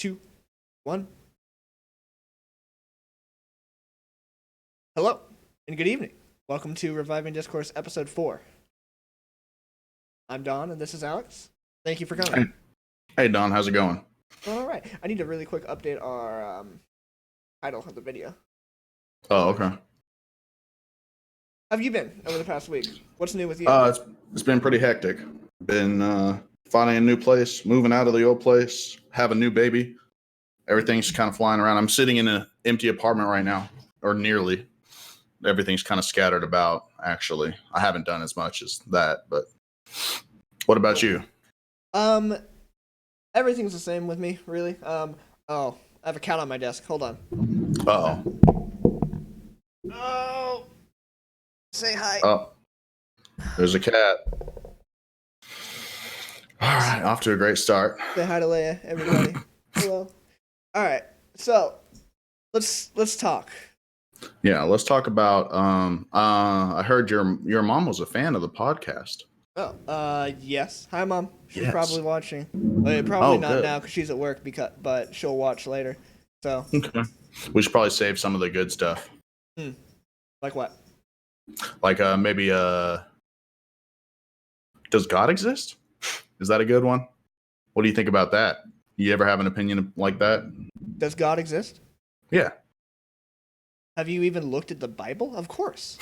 2, 1. Hello, and good evening. Welcome to Reviving Discourse, Episode 4. I'm Don, and this is Alex. Thank you for coming. Hey Don, how's it going? All right. I need to really quick update our title of the video. Oh, okay. How have you been over the past week? What's new with you? It's been pretty hectic. Been finding a new place, moving out of the old place, have a new baby. Everything's kind of flying around. I'm sitting in an empty apartment right now, or nearly. Everything's kind of scattered about, actually. I haven't done as much as that, but what about you? Everything's the same with me, really. I have a cat on my desk. Hold on. Uh-oh. Oh, say hi. Oh, there's a cat. All right, off to a great start. Say hi to Leia, everybody. Hello. All right, so let's talk. Yeah, let's talk about. I heard your mom was a fan of the podcast. Oh, yes. Hi, Mom. She's Yes. probably watching. Probably not good. now because she's at work. But she'll watch later. So, Okay. We should probably save some of the good stuff. like what? Like maybe does God exist? Is that a good one? What do you think about that? You ever have an opinion like that? Does God exist? Yeah. Have you even looked at the Bible? Of course.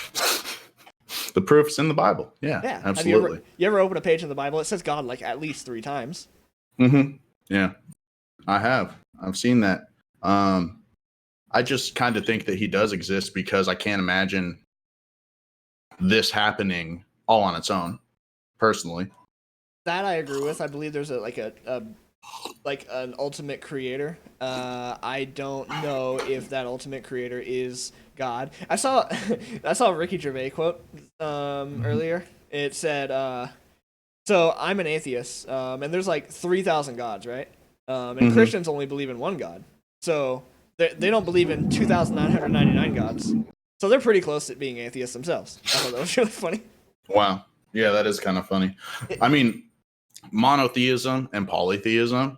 The proof's in the Bible. Yeah. Yeah. Absolutely. Have you ever opened a page in the Bible? It says God like at least 3 times. Mm-hmm. Yeah. I have. I've seen that. I just kind of think that he does exist because I can't imagine this happening all on its own, personally. That I agree with. I believe there's an ultimate creator. I don't know if that ultimate creator is God. I saw a Ricky Gervais quote earlier. It said, so I'm an atheist, and there's like 3,000 gods, right? And Christians only believe in one God. So they don't believe in 2,999 gods. So they're pretty close to being atheists themselves. I thought that was really funny. Wow. Yeah, that is kind of funny. I mean, monotheism and polytheism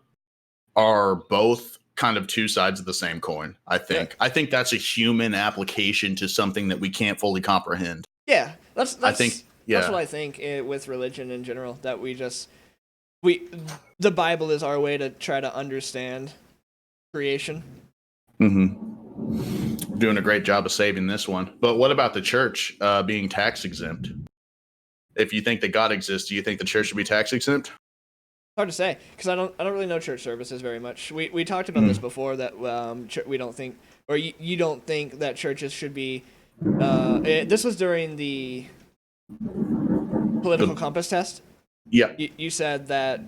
are both kind of 2 sides of the same coin, I think. Yeah. I think that's a human application to something that we can't fully comprehend. Yeah, that's I think, yeah. That's what I think with religion in general, that the Bible is our way to try to understand creation. Mm-hmm. Doing a great job of saving this one. But what about the church being tax exempt? If you think that God exists, do you think the church should be tax exempt? Hard to say because I don't really know church services very much. We talked about this before, that we don't think, or you don't think that churches should be. This was during the political compass test. Yeah. You said that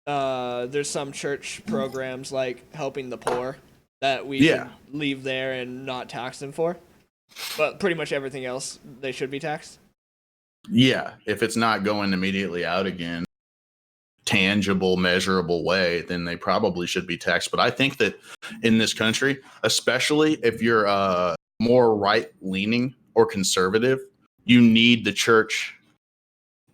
there's some church programs like helping the poor that we should leave there and not tax them for, but pretty much everything else they should be taxed. Yeah, if it's not going immediately out again, tangible, measurable way, then they probably should be taxed. But I think that in this country, especially if you're more right-leaning or conservative, you need the church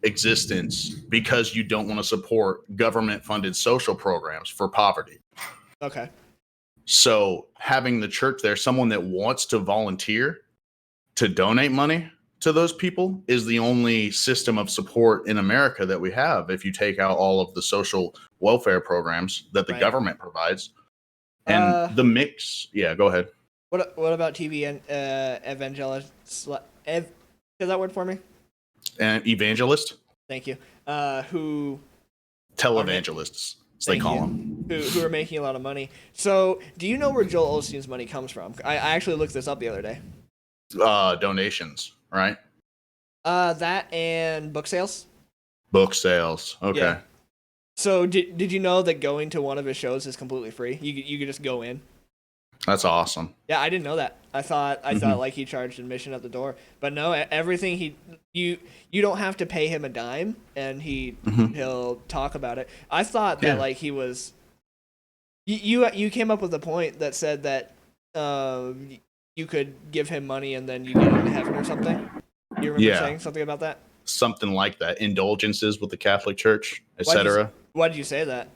existence because you don't want to support government-funded social programs for poverty. Okay. So having the church there, someone that wants to volunteer to donate money to those people, is the only system of support in America that we have. If you take out all of the social welfare programs that the government provides, and the mix, go ahead. What about TV and evangelists? Say that word for me. And evangelist. Thank you. Who televangelists, as they call them, who are making a lot of money. So, do you know where Joel Osteen's money comes from? I actually looked this up the other day. Donations. Right. That and book sales. Book sales. Okay. Yeah. So did you know that going to one of his shows is completely free? You could just go in. That's awesome. Yeah, I didn't know that. I thought like he charged admission at the door, but no. Everything you don't have to pay him a dime, and he'll talk about it. I thought that like he was. You came up with a point that said that you could give him money and then you get into heaven or something. You remember saying something about that? Something like that. Indulgences with the Catholic Church, etc. Why did you say that?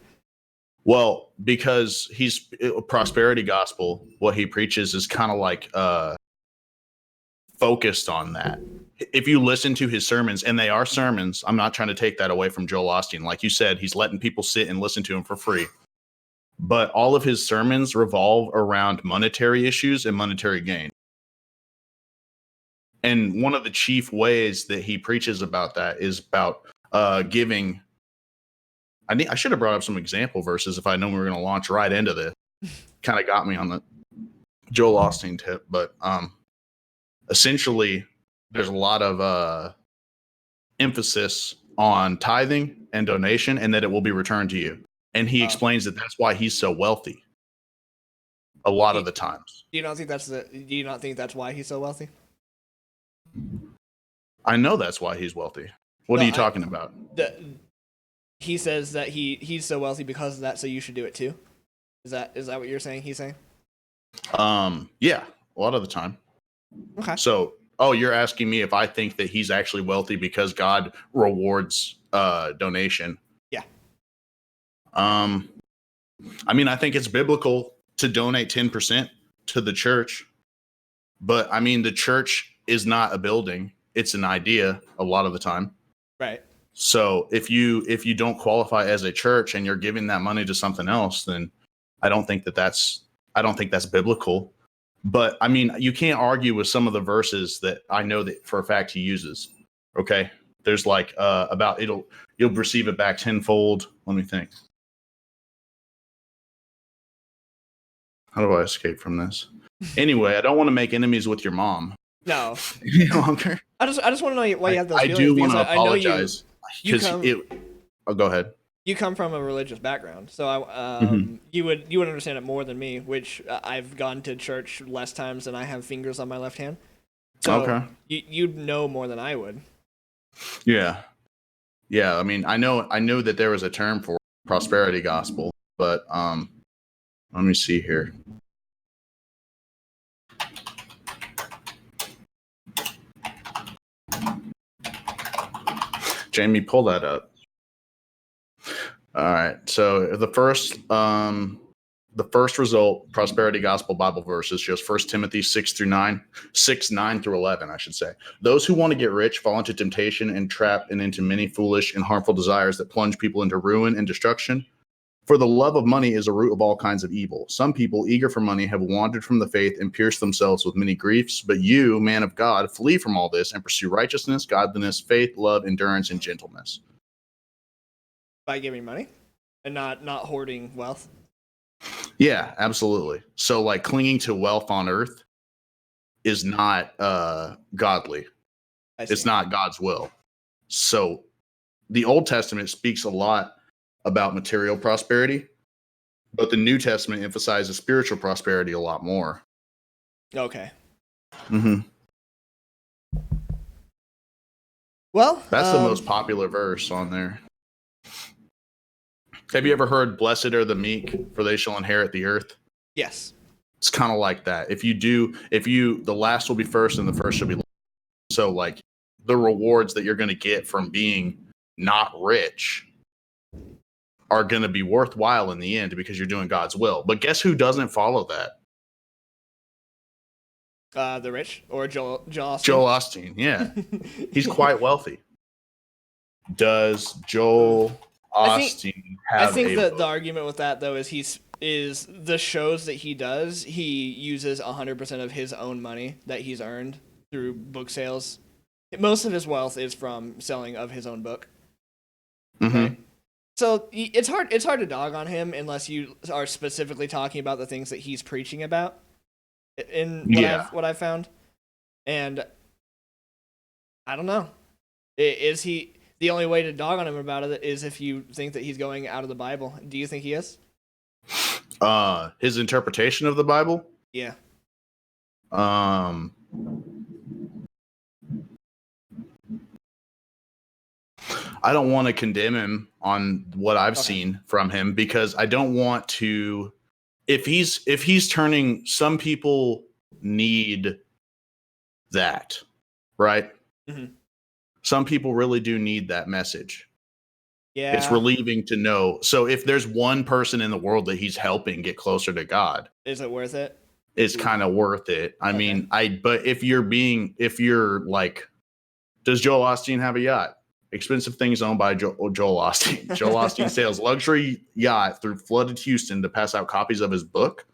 Well, because he's prosperity gospel, what he preaches is kind of like focused on that. If you listen to his sermons, and they are sermons, I'm not trying to take that away from Joel Osteen. Like you said, he's letting people sit and listen to him for free. But all of his sermons revolve around monetary issues and monetary gain. And one of the chief ways that he preaches about that is about giving. I should have brought up some example verses if I know we were going to launch right into this. Kind of got me on the Joel Osteen tip, but essentially, there's a lot of emphasis on tithing and donation, and that it will be returned to you. And he explains that that's why he's so wealthy. A lot of the times. Do you not think that's why he's so wealthy? I know that's why he's wealthy. What are you talking about? He says that he's so wealthy because of that, so you should do it too. Is that what you're saying? He's saying. Yeah, a lot of the time. Okay. So, you're asking me if I think that he's actually wealthy because God rewards donation. Yeah. I mean, I think it's biblical to donate 10% to the church, but I mean, the church is not a building; it's an idea. A lot of the time, right? So if you don't qualify as a church and you're giving that money to something else, then I don't think that's biblical. But I mean, you can't argue with some of the verses that I know that for a fact he uses. Okay. There's like about you'll receive it back tenfold. Let me think. How do I escape from this? Anyway, I don't want to make enemies with your mom. No. Any longer. I just want to know why you have those feelings. I do want to apologize. Go ahead. You come from a religious background, so you would understand it more than me, which I've gone to church less times than I have fingers on my left hand. So okay. You'd know more than I would. Yeah. I mean, I know that there was a term for prosperity gospel, but let me see here. Jamie, pull that up. All right. So the first result, prosperity gospel Bible verses, shows 1 Timothy 6:9 through 11, I should say. Those who want to get rich fall into temptation and trap and into many foolish and harmful desires that plunge people into ruin and destruction. For the love of money is a root of all kinds of evil. Some people, eager for money, have wandered from the faith and pierced themselves with many griefs. But you, man of God, flee from all this and pursue righteousness, godliness, faith, love, endurance, and gentleness. By giving money and not hoarding wealth. Yeah, absolutely. So like clinging to wealth on earth is not godly. It's not God's will. So the Old Testament speaks a lot about material prosperity, but the New Testament emphasizes spiritual prosperity a lot more. Okay. Mm-hmm. Well, that's the most popular verse on there. Have you ever heard "Blessed are the meek, for they shall inherit the earth"? Yes. It's kind of like that. The last will be first and the first shall be last. So like the rewards that you're going to get from being not rich are going to be worthwhile in the end because you're doing God's will. But guess who doesn't follow that? The rich or Joel Osteen? Joel Osteen, yeah. He's quite wealthy. Does Joel Osteen have I think the argument with that though is is the shows that he does, he uses 100% of his own money that he's earned through book sales. Most of his wealth is from selling of his own book. Mm-hmm. Right? So it's hard to dog on him unless you are specifically talking about the things that he's preaching about. In what I've found, and I don't know, is he the only way to dog on him about it is if you think that he's going out of the Bible? Do you think he is? His interpretation of the Bible? Yeah. I don't want to condemn him on what I've seen from him because I don't want to. If he's turning, some people need that, right? Mm-hmm. Some people really do need that message. It's Yeah. relieving to know. So if there's one person in the world that he's helping get closer to God, Is it worth it? it's kind of worth it. I Okay. mean, but if you're like, does Joel Osteen have a yacht? Expensive things owned by Joel Osteen. Joel Osteen sails luxury yacht through flooded Houston to pass out copies of his book.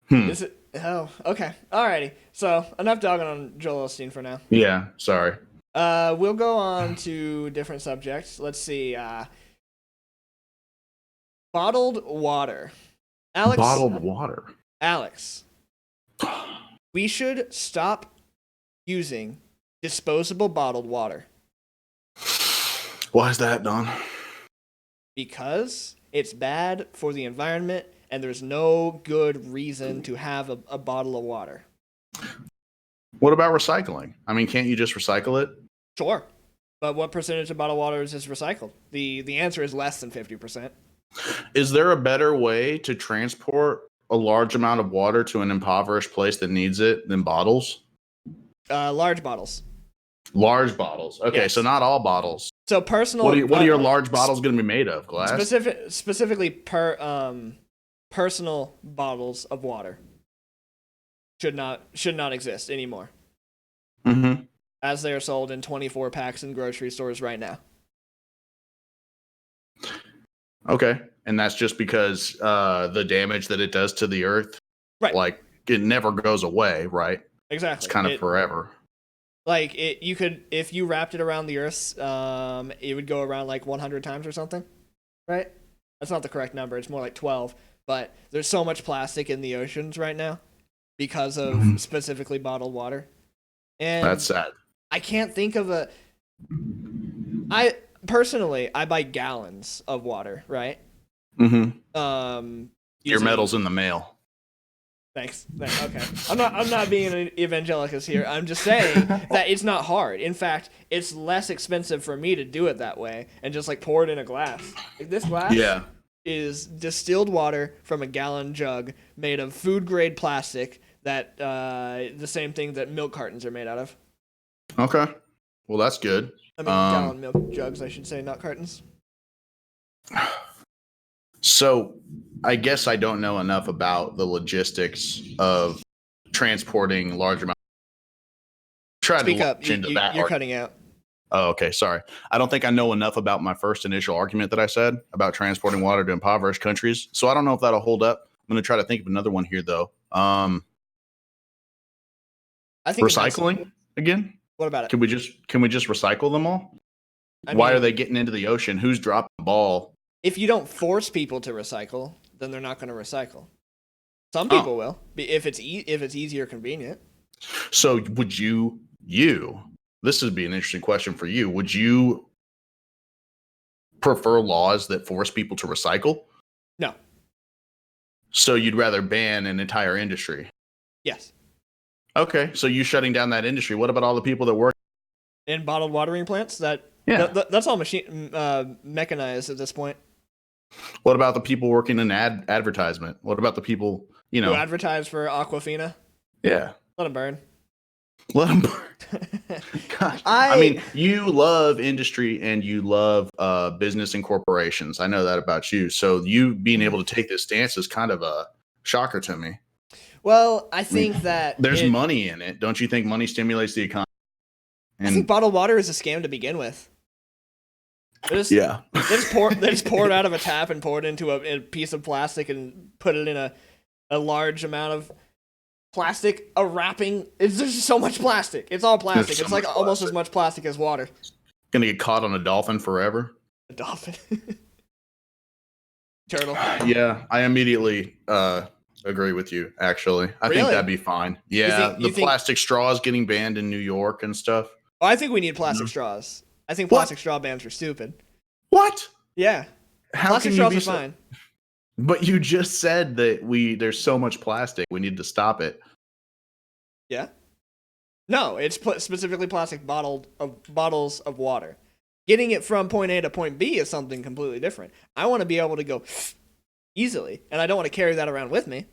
Is it? Oh, okay. Alrighty. So enough dogging on Joel Osteen for now. Yeah, sorry. We'll go on to different subjects. Let's see. Bottled water. Bottled water. Alex, we should stop using disposable bottled water Why is that, Don? because it's bad for the environment and there's no good reason to have a bottle of water. What about recycling? I mean, can't you just recycle it? Sure. But what percentage of bottled water is recycled? The answer is less than 50%. Is there a better way to transport a large amount of water to an impoverished place that needs it than bottles? Large bottles. Large bottles. Okay, Yes. So not all bottles. So personal. What are your large bottles going to be made of? Glass. Specifically personal bottles of water should not exist anymore, Mm-hmm. as they are sold in 24 packs in grocery stores right now. Okay, and that's just because the damage that it does to the earth, Right. Like it never goes away, right? Exactly. It's kind of forever. Like you could, if you wrapped it around the Earth, it would go around like 100 times or something, right? That's not the correct number. It's more like 12. But there's so much plastic in the oceans right now because of specifically bottled water, and That's sad. I can't think of a. I personally, I buy gallons of water, right? Mm-hmm. Your medal's in the mail. Thanks. Okay. I'm not being an evangelicus here. I'm just saying that it's not hard. In fact, it's less expensive for me to do it that way and just like pour it in a glass. Like this glass is distilled water from a gallon jug made of food grade plastic that the same thing that milk cartons are made out of. Okay. Well, that's good. I mean, gallon milk jugs, I should say, not cartons. So I guess I don't know enough about the logistics of transporting large amounts. Speak up. You're cutting out. Oh, okay. Sorry. I don't think I know enough about my first initial argument that I said about transporting water to impoverished countries. So I don't know if that'll hold up. I'm going to try to think of another one here, though. I think recycling again. What about it? Can we just recycle them all? Why are they getting into the ocean? Who's dropping the ball? If you don't force people to recycle, then they're not going to recycle. Some people will, if it's easy or convenient. So would you? This would be an interesting question for you. Would you prefer laws that force people to recycle? No. So you'd rather ban an entire industry? Yes. Okay, so you shutting down that industry. What about all the people that work in bottled watering plants? That's all mechanized at this point. What about the people working in advertisement? What about the people, who advertise for Aquafina? Yeah. Let them burn. Let them burn. Gosh. I mean, you love industry and you love business and corporations. I know that about you. So you being able to take this stance is kind of a shocker to me. Well, I think that there's money in it. Don't you think money stimulates the economy? I think bottled water is a scam to begin with. They just pour it out of a tap and pour it into a piece of plastic and put it in a large amount of plastic. A wrapping. There's just so much plastic. It's all plastic. It's like almost as much plastic as water. Gonna get caught on a dolphin forever. A dolphin. Turtle. Yeah, I immediately agree with you. Actually, I think that'd be fine. Yeah, the plastic straws getting banned in New York and stuff. Oh, I think we need plastic straws. I think plastic straw bans are stupid. What? Yeah. Plastic straws are fine. But you just said that there's so much plastic. We need to stop it. Yeah. No, it's specifically plastic bottles of water. Getting it from point A to point B is something completely different. I want to be able to go easily, and I don't want to carry that around with me.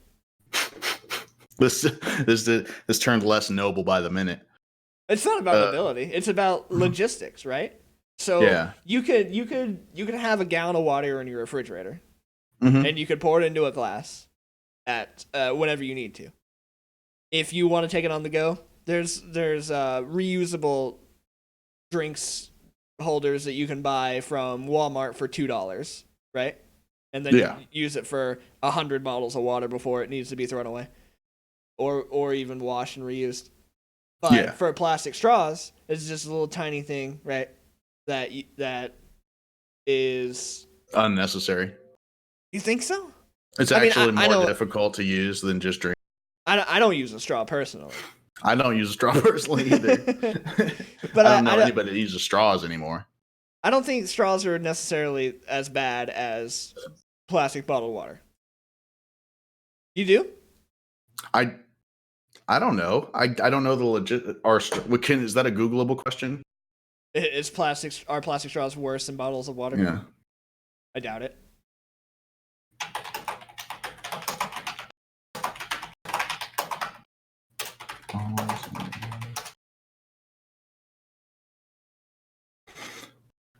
This turned less noble by the minute. It's not about mobility. It's about logistics, right? So Yeah. you could have a gallon of water in your refrigerator, Hmm. and you could pour it into a glass at whenever you need to. If you want to take it on the go, there's reusable drinks holders that you can buy from Walmart for $2, right? And then you Yeah. use it for 100 bottles of water before it needs to be thrown away, or even washed and reused. But Yeah. for plastic straws, it's just a little tiny thing, right? That is. Unnecessary. You think so? It's I mean, actually I more know difficult to use than just drink. I don't use a straw personally, I don't use a straw personally either. but I don't know I don't anybody that uses straws anymore. I don't think straws are necessarily as bad as plastic bottled water. You do? I I don't know. I don't know the legit. Is that a Googleable question? Is plastic are plastic straws worse than bottles of water? Yeah. I doubt it.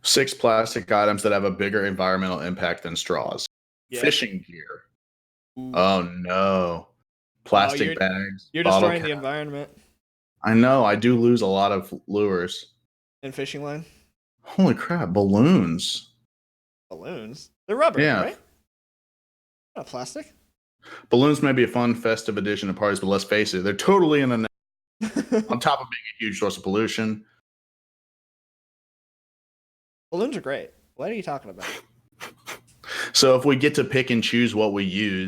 Six plastic items that have a bigger environmental impact than straws. Yeah. Fishing gear. Ooh. Oh no. Wow, Plastic bags. you're Bottle destroying the cap. environment I know. I do lose a lot of lures. in fishing line. Holy crap! Balloons. Balloons. They're rubber, Yeah. right? Not plastic. Balloons may be a fun, festive addition to parties, but let's face it, they're totally on top of being a huge source of pollution. Balloons are great. What are you talking about? So if we get to pick and choose what we use,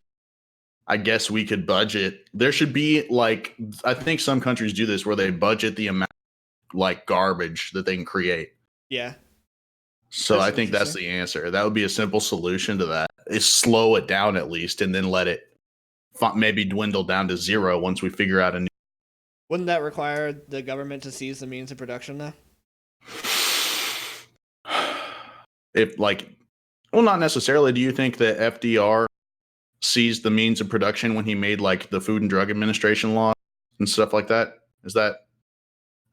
I guess we could budget. There should be like, I think some countries do this where they budget the amount like garbage that they can create. Yeah. So That's I think that's interesting. the answer. That would be a simple solution to that. Is slow it down at least, and then let it maybe dwindle down to zero once we figure out a new. Wouldn't that require the government to seize the means of production though? If like, well, not necessarily. Do you think that FDR seized the means of production when he made like the Food and Drug Administration law and stuff like that?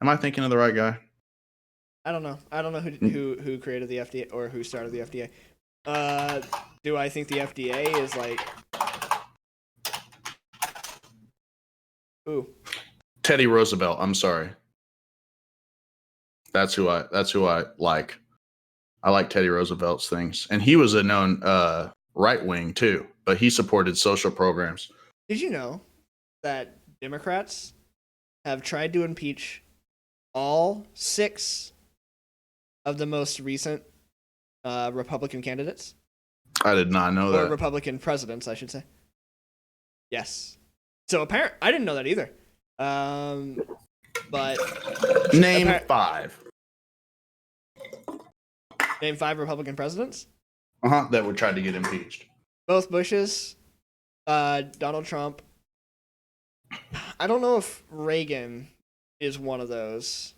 Am I thinking of the right guy? I don't know. I don't know who created the FDA or who started the FDA. Do I think the FDA is like, ooh, Teddy Roosevelt. I'm sorry. That's who I like. I like Teddy Roosevelt's things. And he was a known right wing too, but he supported social programs. did you know that Democrats have tried to impeach all 6 of the most recent Republican candidates? I did not know Or that. Republican presidents, I should say. Yes. So I didn't know that either. But Name 5. name 5 Republican presidents. That were tried to get impeached. Both Bushes, Donald Trump. I don't know if Reagan is one of those.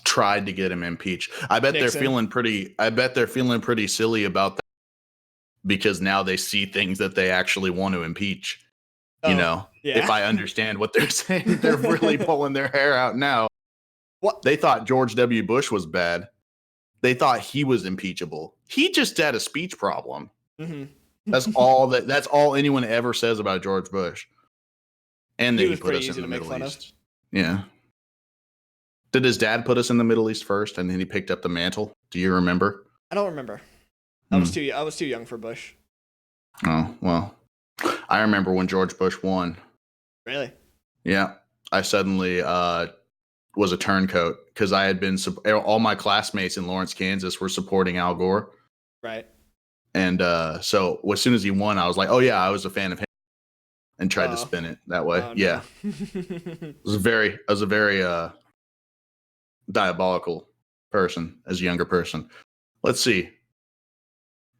Tried to get him impeached. I bet Nixon. they're feeling pretty silly about that because now they see things that they actually want to impeach. You know, yeah. If I understand what they're saying, they're really pulling their hair out now. What? They thought George W. Bush was bad. They thought he was impeachable. He just had a speech problem. Mm-hmm. That's all anyone ever says about George Bush. And that he put us in the Middle East. Yeah. Did his dad put us in the Middle East first, and then he picked up the mantle? Do you remember? I don't remember. I was too young for Bush. Oh, well. I remember when George Bush won. Really? Yeah. I suddenly was a turncoat because I had been all my classmates in Lawrence, Kansas were supporting Al Gore. Right. And so as soon as he won, I was like, oh, yeah, I was a fan of him and tried to spin it that way. Oh, yeah. No. I was a very diabolical person as a younger person. Let's see.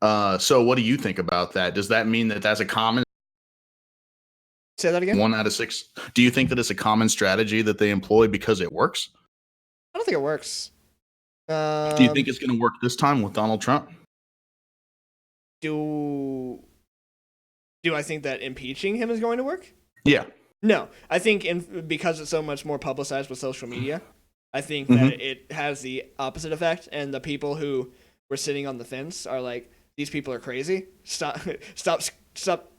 So what do you think about that? Does that mean that that's a common? Say that again? 1 out of 6. Do you think that it's a common strategy that they employ because it works? I don't think it works. Do you think it's going to work this time with Donald Trump? Do I think that impeaching him is going to work? Yeah. No. I think because it's so much more publicized with social media, I think Mm-hmm. that it has the opposite effect, and the people who were sitting on the fence are like, these people are crazy. Stop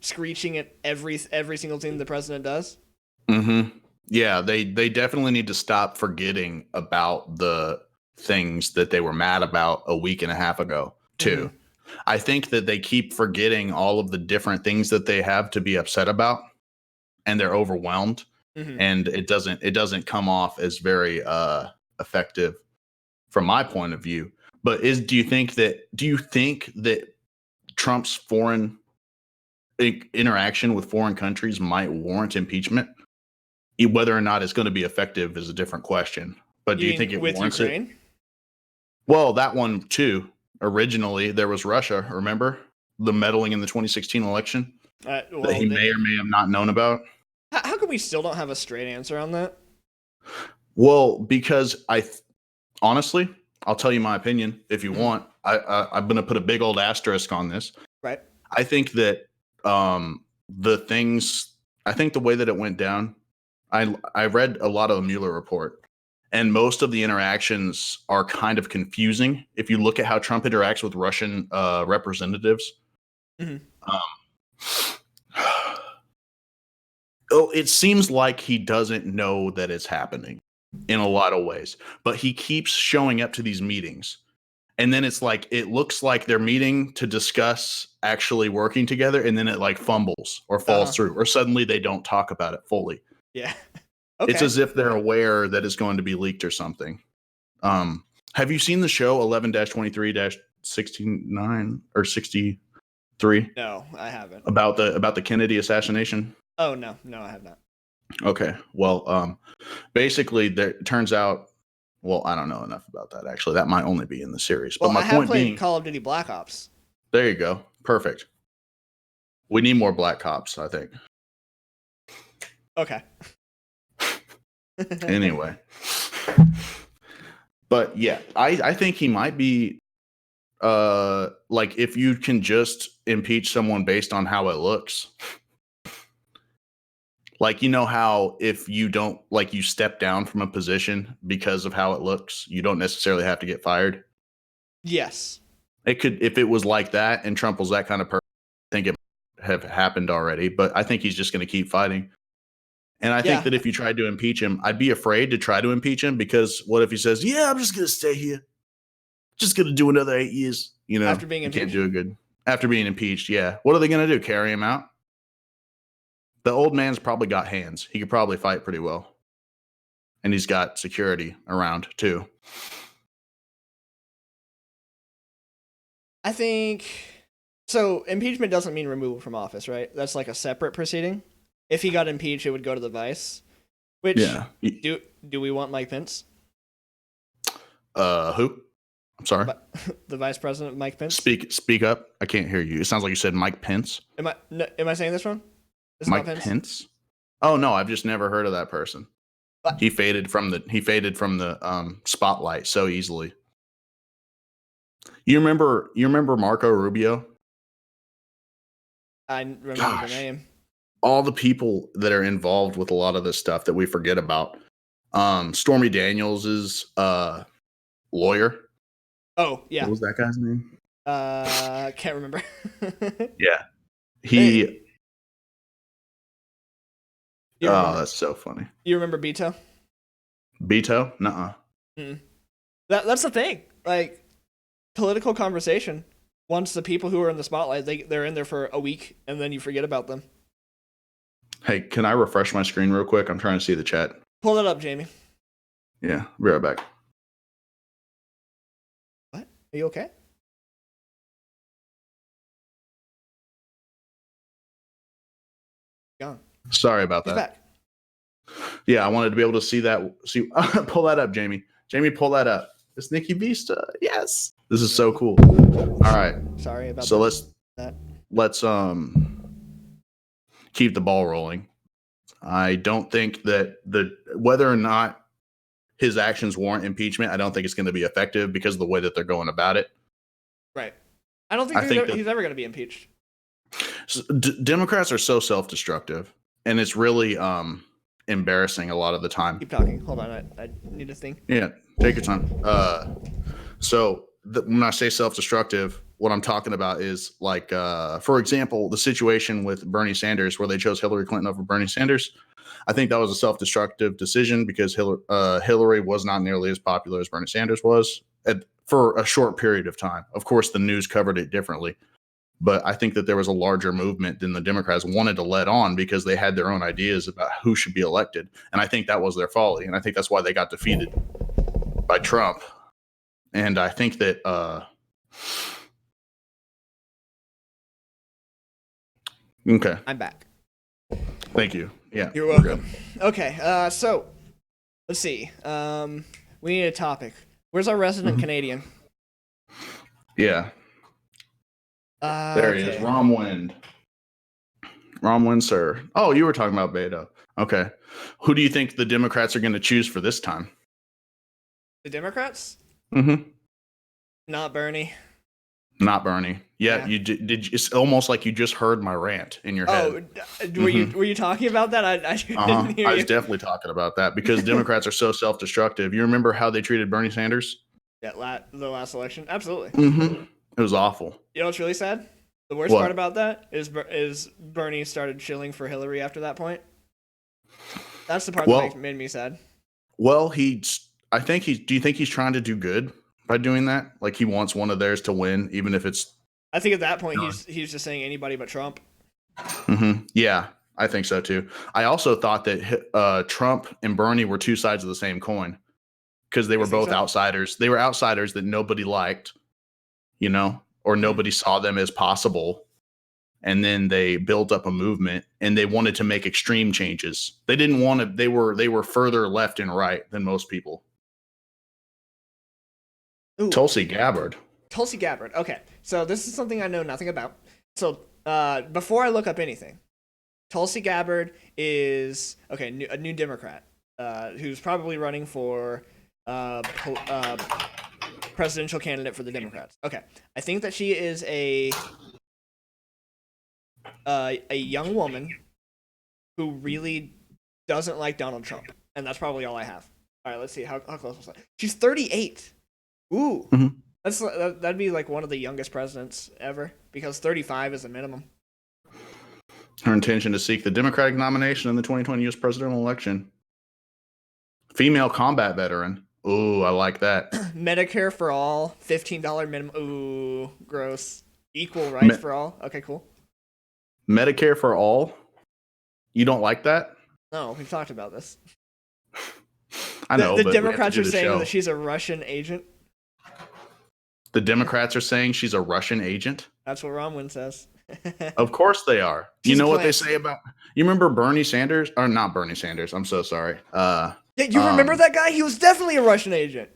screeching at every single thing the president does. Mm-hmm. Yeah, they definitely need to stop forgetting about the things that they were mad about a week and a half ago, too. Mm-hmm. I think that they keep forgetting all of the different things that they have to be upset about, and they're overwhelmed, Mm-hmm. and it doesn't come off as very effective from my point of view. But do you think that Trump's foreign interaction with foreign countries might warrant impeachment? Whether or not it's going to be effective is a different question. But do You you think mean it with warrants it? Ukraine? Well, that one too. Originally, there was Russia. Remember the meddling in the 2016 election that Well, he may or may have not known about. how come we still don't have a straight answer on that? Well, because honestly, I'll tell you my opinion if you Mhm. want. I'm going to put a big old asterisk on this. Right. I think that the things, I think the way that it went down, I read a lot of the Mueller report, and most of the interactions are kind of confusing. If you look at how Trump interacts with Russian representatives, Mm-hmm. um, oh, it seems like he doesn't know that it's happening in a lot of ways, but he keeps showing up to these meetings. And then it's like it looks like they're meeting to discuss actually working together, and then it like fumbles or Uh huh. falls through, or suddenly they don't talk about it fully. Yeah. It's Okay. as if they're aware that it's going to be leaked or something. Um, have you seen the show 11-23-69 or 63 No, I haven't. about the Kennedy assassination? Oh no, no, I have not. Okay. Well, basically, there it turns out. Well, I don't know enough about that actually. That might only be in the series. But Well, my I have point played being, Call of Duty Black Ops. there you go. Perfect. We need more black cops, I think. Okay. Anyway. But yeah, I think he might be like if you can just impeach someone based on how it looks. Like you know how if you don't like you step down from a position because of how it looks, you don't necessarily have to get fired. Yes. It could if it was like that and Trump was that kind of person, I think it might have happened already, but I think he's just going to keep fighting. And I think Yeah. that if you tried to impeach him, I'd be afraid to try to impeach him because what if he says, "Yeah, I'm just going to stay here. Just going to do another 8 years." You know, After being you can't impeached. do it good. After being impeached, yeah. What are they going to do? Carry him out? The old man's probably got hands. He could probably fight pretty well. And he's got security around too. I think so. Impeachment doesn't mean removal from office, right? That's like a separate proceeding. If he got impeached, it would go to the vice. Which Yeah. do we want Mike Pence? Who? I'm sorry. But the vice president, Mike Pence. Speak up. I can't hear you. It sounds like you said Mike Pence. Am I saying this wrong? Is it Mike not Pence? Pence? Oh no, I've just never heard of that person. What? He faded from the spotlight so easily. You remember Marco Rubio? I remember the Gosh. name. All the people that are involved with a lot of this stuff that we forget about. Stormy Daniels' lawyer. Oh yeah. What was that guy's name? Can't remember. Yeah. Hey, you remember? That's so funny. You remember Beto? Beto? Nuh-uh. That's the thing. Like political conversation. Once the people who are in the spotlight, they're in there for a week, and then you forget about them. Hey, can I refresh my screen real quick? I'm trying to see the chat. Pull it up, Jamie. Yeah, be right back. What? Are you okay? Gone. Sorry about He's that. back. Yeah, I wanted to be able to see that. See, pull that up, Jamie. Jamie, pull that up. It's Nikki Vista. Yes, this is so cool. All right. Sorry about So that. let's keep the ball rolling. I don't think that whether or not his actions warrant impeachment, I don't think it's going to be effective because of the way that they're going about it. Right. I don't think, he's ever going to be impeached. Democrats are so self-destructive, and it's really embarrassing a lot of the time. Keep talking. Hold on. I need to think. Yeah, take your time. When I say self-destructive, what I'm talking about is like, for example, the situation with Bernie Sanders, where they chose Hillary Clinton over Bernie Sanders. I think that was a self-destructive decision because Hillary was not nearly as popular as Bernie Sanders was for a short period of time. Of course, the news covered it differently, but I think that there was a larger movement than the Democrats wanted to let on because they had their own ideas about who should be elected. And I think that was their folly. And I think that's why they got defeated by Trump. And I think that okay. I'm back. Thank you. Yeah. You're welcome. Okay, so let's see. We need a topic. Where's our resident Canadian? Yeah. There he is. Romwind. Romwind, sir. Oh, you were talking about Beto. Okay. Who do you think the Democrats are going to choose for this time? The Democrats? Mm-hmm. Not Bernie. Not Bernie. Yeah. You did. It's almost like you just heard my rant in your head. Oh, were you talking about that? I didn't hear you. I was definitely talking about that because Democrats are so self-destructive. You remember how they treated Bernie Sanders? Yeah, the last election? Absolutely. Mm-hmm. It was awful. You know what's really sad? The worst part about that is Bernie started chilling for Hillary after that point. That's the part that made me sad. Well, do you think he's trying to do good by doing that? Like he wants one of theirs to win, even if it's... I think at that point he's just saying anybody but Trump. Mm-hmm. Yeah, I think so too. I also thought that Trump and Bernie were two sides of the same coin because they were both outsiders. They were outsiders that nobody liked, or nobody saw them as possible. And then they built up a movement and they wanted to make extreme changes. They didn't want to, they were further left and right than most people. Ooh. Tulsi Gabbard. Okay. So this is something I know nothing about. So before I look up anything, Tulsi Gabbard is a new Democrat who's probably running for presidential candidate for the Democrats. Okay. I think that she is a young woman who really doesn't like Donald Trump, and that's probably all I have. All right, let's see how close was that. She's 38. Ooh, that'd be like one of the youngest presidents ever because 35 is the minimum. Her intention to seek the Democratic nomination in the 2020 U.S. presidential election. Female combat veteran. Ooh, I like that. Medicare for all, $15 minimum. Ooh, gross. Equal rights for all. Okay, cool. Medicare for all? You don't like that? No, we've talked about this. I know. The Democrats are saying that she's a Russian agent. The Democrats are saying she's a Russian agent? That's what Romwin says. Of course they are. You know what they say about... You remember Bernie Sanders? Or not Bernie Sanders. I'm so sorry. Yeah, you remember that guy? He was definitely a Russian agent.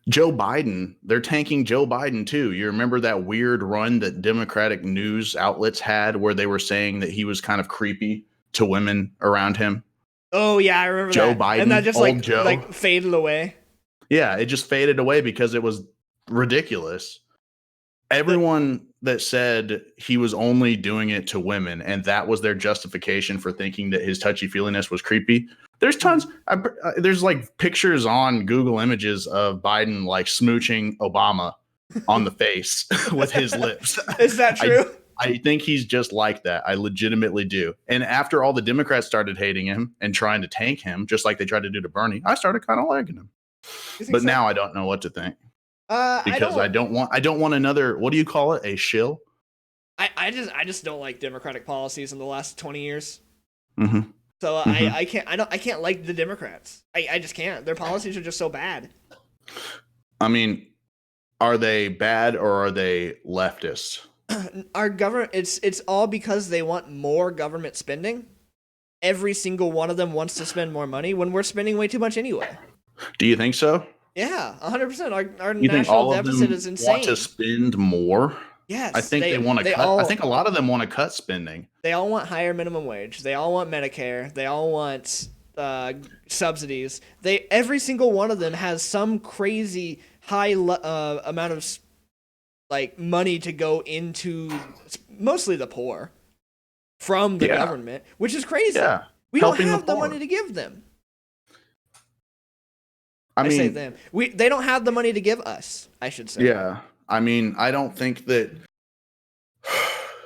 Joe Biden. They're tanking Joe Biden, too. You remember that weird run that Democratic news outlets had where they were saying that he was kind of creepy to women around him? Oh, yeah, I remember Joe that. Biden, and that just Joe. faded away. Yeah, it just faded away because it was ridiculous. Everyone that said he was only doing it to women and that was their justification for thinking that his touchy-feeliness was creepy. There's tons. There's like pictures on Google Images of Biden like smooching Obama on the face with his lips. Is that true? I think he's just like that. I legitimately do. And after all the Democrats started hating him and trying to tank him, just like they tried to do to Bernie, I started kind of liking him. But now I don't know what to think. Because I don't want another, what do you call it? A shill? I just don't like Democratic policies in the last 20 years. Mm-hmm. So I can't like the Democrats. I just can't. Their policies are just so bad. I mean, are they bad or are they leftist? Our government, it's all because they want more government spending. Every single one of them wants to spend more money when we're spending way too much anyway. Do you think so? Yeah, 100%. Our national deficit is insane. Want to spend more? Yes, I think they want to cut. I think a lot of them want to cut spending. They all want higher minimum wage. They all want Medicare. They all want subsidies. Every single one of them has some crazy high amount of like money to go into mostly the poor from the government, which is crazy. Yeah. We don't helping have the the poor. money to give them. I say mean, them. They don't have the money to give us, I should say. yeah. I mean, I don't think that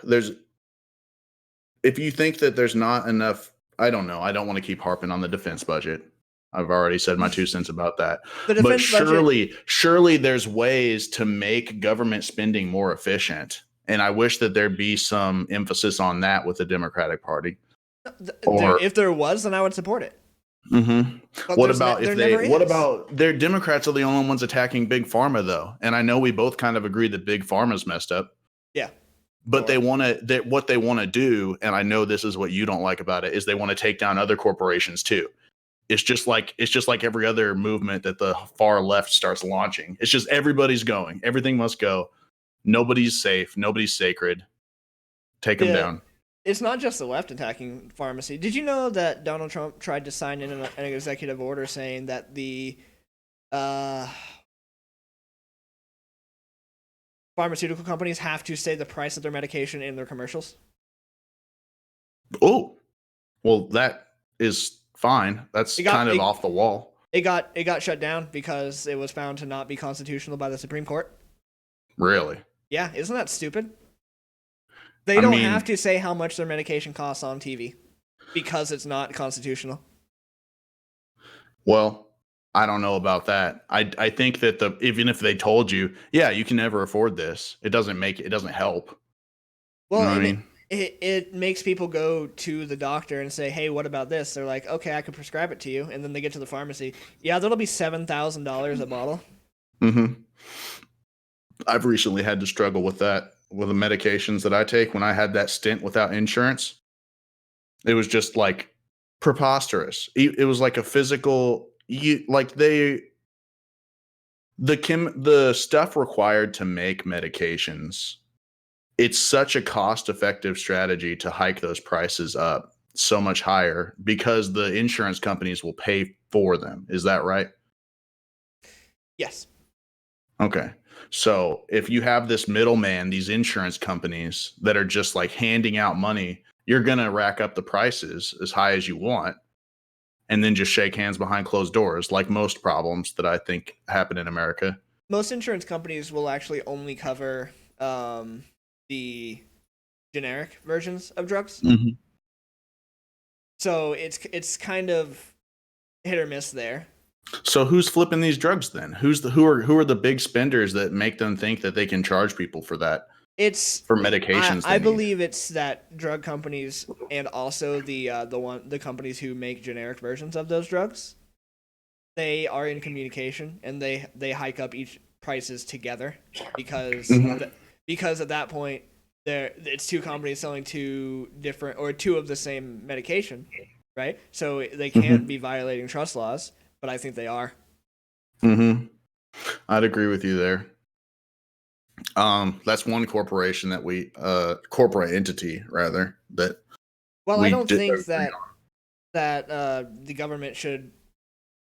there's, if you think that there's not enough, I don't know. I don't want to keep harping on the defense budget. I've already said my 2 cents about that. The But defense budget. surely there's ways to make government spending more efficient. And I wish that there'd be some emphasis on that with the Democratic Party. Or If there was, then I would support it. mm-hmm. But What about if there they? never What is. about their Democrats are the only ones attacking big pharma though, and I know we both kind of agree that big pharma's messed up. Yeah. But they want to. What they want to do, and I know this is what you don't like about it, is they want to take down other corporations too. It's just like every other movement that the far left starts launching. It's just everybody's going. Everything must go. Nobody's safe. Nobody's sacred. Take them down. It's not just the left attacking pharmacy. Did you know that Donald Trump tried to sign in an executive order saying that the pharmaceutical companies have to say the price of their medication in their commercials? Oh, well, that is fine. That's kind of off the wall. It got shut down because it was found to not be constitutional by the Supreme Court. Really? Yeah, isn't that stupid? They don't have to say how much their medication costs on TV because it's not constitutional. Well, I don't know about that. I think that even if they told you, yeah, you can never afford this, it doesn't help. Well, you know what I mean? It makes people go to the doctor and say, hey, what about this? They're like, okay, I could prescribe it to you. And then they get to the pharmacy. Yeah, that'll be $7,000 a bottle. Mm-hmm. I've recently had to struggle with that with the medications that I take. When I had that stint without insurance, it was just like preposterous. It was like a physical, the stuff required to make medications. It's such a cost-effective strategy to hike those prices up so much higher because the insurance companies will pay for them. Is that right? Yes. Okay. So if you have this middleman, these insurance companies that are just like handing out money, you're going to rack up the prices as high as you want and then just shake hands behind closed doors, like most problems that I think happen in America. Most insurance companies will actually only cover the generic versions of drugs. Mm-hmm. So it's kind of hit or miss there. So who's flipping these drugs then? Who are the big spenders that make them think that they can charge people for that? It's for medications. I believe it's that drug companies and also the companies who make generic versions of those drugs, they are in communication and they hike up each prices together because because at that point it's two companies selling two different or two of the same medication, right? So they can't be violating trust laws, but I think they are. I'd agree with you there. That's one corporation that we corporate entity rather that. Well, I don't think that the government should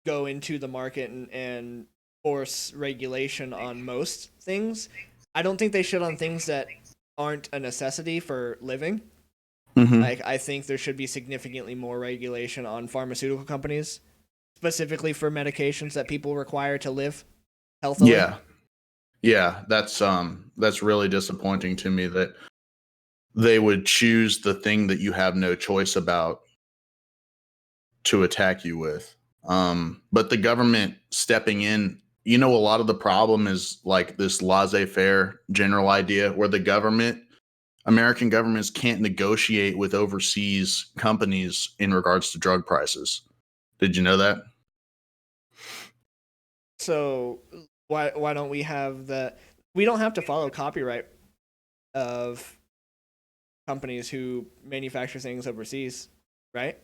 go into the market and force regulation on most things. I don't think they should on things that aren't a necessity for living. Like I think there should be significantly more regulation on pharmaceutical companies, specifically for medications that people require to live healthily. Yeah, that's really disappointing to me that they would choose the thing that you have no choice about to attack you with. But the government stepping in, a lot of the problem is like this laissez-faire general idea where American governments can't negotiate with overseas companies in regards to drug prices. Did you know that? So why don't we have that? We don't have to follow copyright of companies who manufacture things overseas, right?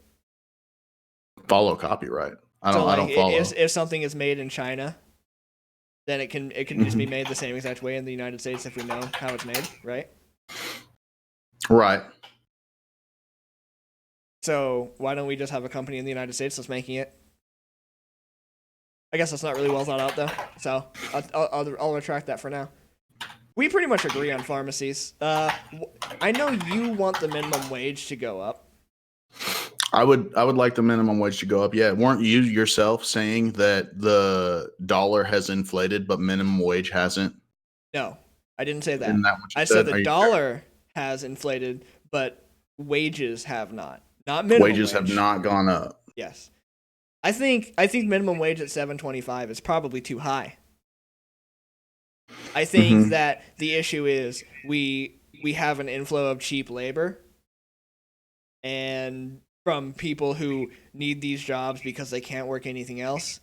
Follow copyright. I don't follow. If something is made in China, then it can just be made the same exact way in the United States if we know how it's made, right? Right. So why don't we just have a company in the United States that's making it? I guess that's not really well thought out though, so I'll retract that for now. We pretty much agree on pharmacies. I know you want the minimum wage to go up. I would like the minimum wage to go up. Yeah, weren't you yourself saying that the dollar has inflated but minimum wage hasn't? No, I didn't say Isn't that. that what you I said said? the Are you sure? dollar has inflated, but wages have not. Not minimum Wages have wage. not gone up. Yes. I think minimum wage at 7.25 is probably too high. I think Hmm. that the issue is we have an inflow of cheap labor and from people who need these jobs because they can't work anything else,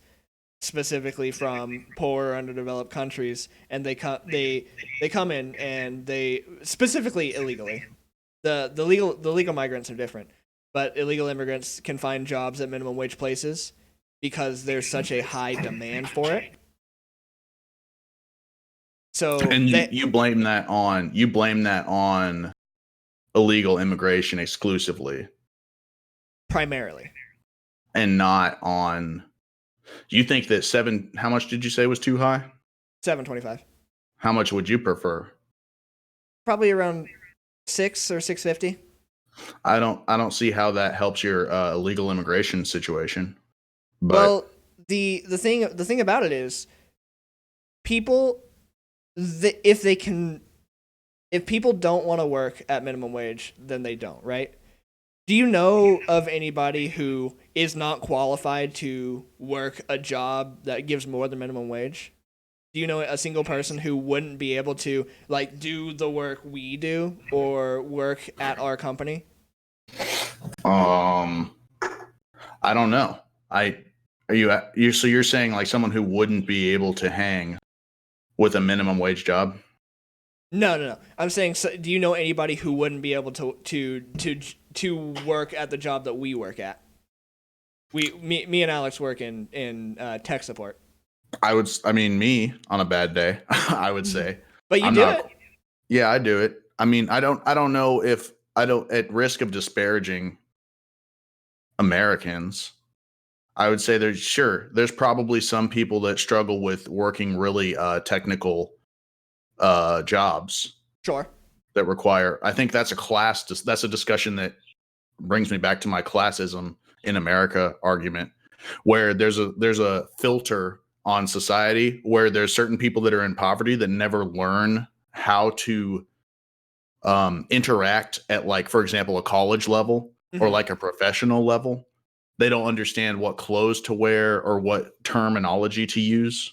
specifically from poor or underdeveloped countries, and they come in and they specifically illegally. The legal migrants are different, but illegal immigrants can find jobs at minimum wage places because there's such a high demand for it. So And you, that you blame that on illegal immigration exclusively primarily and not on you think that seven how much did you say was too high? 7.25, How much would you prefer? probably around 6 or 6.50. I don't see how that helps your illegal immigration situation. But Well, the thing about it is people if they can if people don't want to work at minimum wage, then they don't, right? Do you know of anybody who is not qualified to work a job that gives more than minimum wage? Do you know a single person who wouldn't be able to like do the work we do or work at our company? um I don't know. I are you so you're saying like someone who wouldn't be able to hang with a minimum wage job? No, no, no. I'm saying, so, do you know anybody who wouldn't be able to work at the job that we work at? Me and Alex work in tech support. I mean me on a bad day, I would say. But you I'm do not it. Yeah, I do it. I mean, I don't know if I don't at risk of disparaging Americans. I would say there's probably some people that struggle with working really technical jobs Sure. that require. I think that's a discussion that brings me back to my classism in America argument, where there's a filter on society where there's certain people that are in poverty that never learn how to interact at, like, for example, a college level or Hmm. like a professional level. They don't understand what clothes to wear or what terminology to use.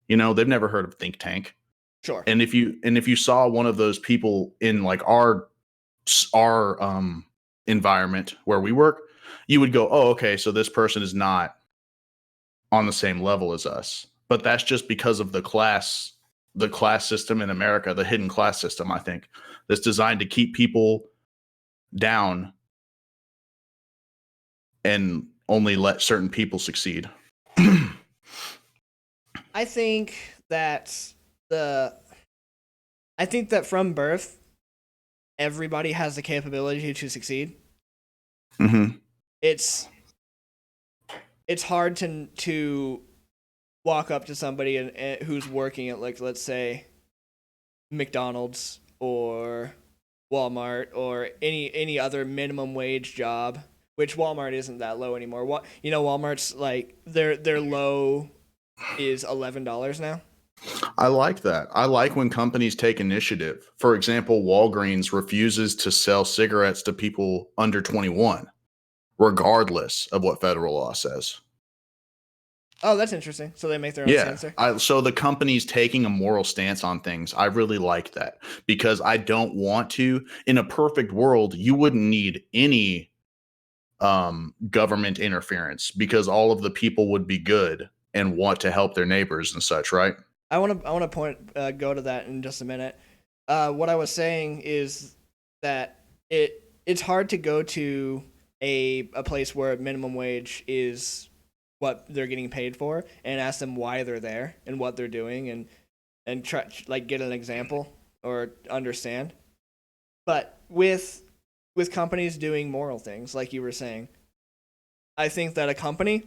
They've never heard of think tank. Sure. And if you saw one of those people in like our environment where we work, you would go, "Oh, okay, so this person is not on the same level as us." But that's just because of the class system in America, the hidden class system, I think, that's designed to keep people down and only let certain people succeed. I think that the I think that from birth, everybody has the capability to succeed. Hmm. It's it's hard to walk up to somebody and who's working at, like, let's say McDonald's or Walmart or any other minimum wage job, which Walmart isn't that low anymore. Walmart's like their low is $11 now. I like that. I like when companies take initiative. For example, Walgreens refuses to sell cigarettes to people under 21, regardless of what federal law says. Oh, that's interesting. So they make their own Yeah. sensor. So the company's taking a moral stance on things. I really like that because I don't want to. In a perfect world, you wouldn't need any government interference because all of the people would be good and want to help their neighbors and such, right? I want to go to that in just a minute. What I was saying is that it's hard to go to a place where minimum wage is what they're getting paid for and ask them why they're there and what they're doing and try like get an example or understand. But with companies doing moral things like you were saying, I think that a company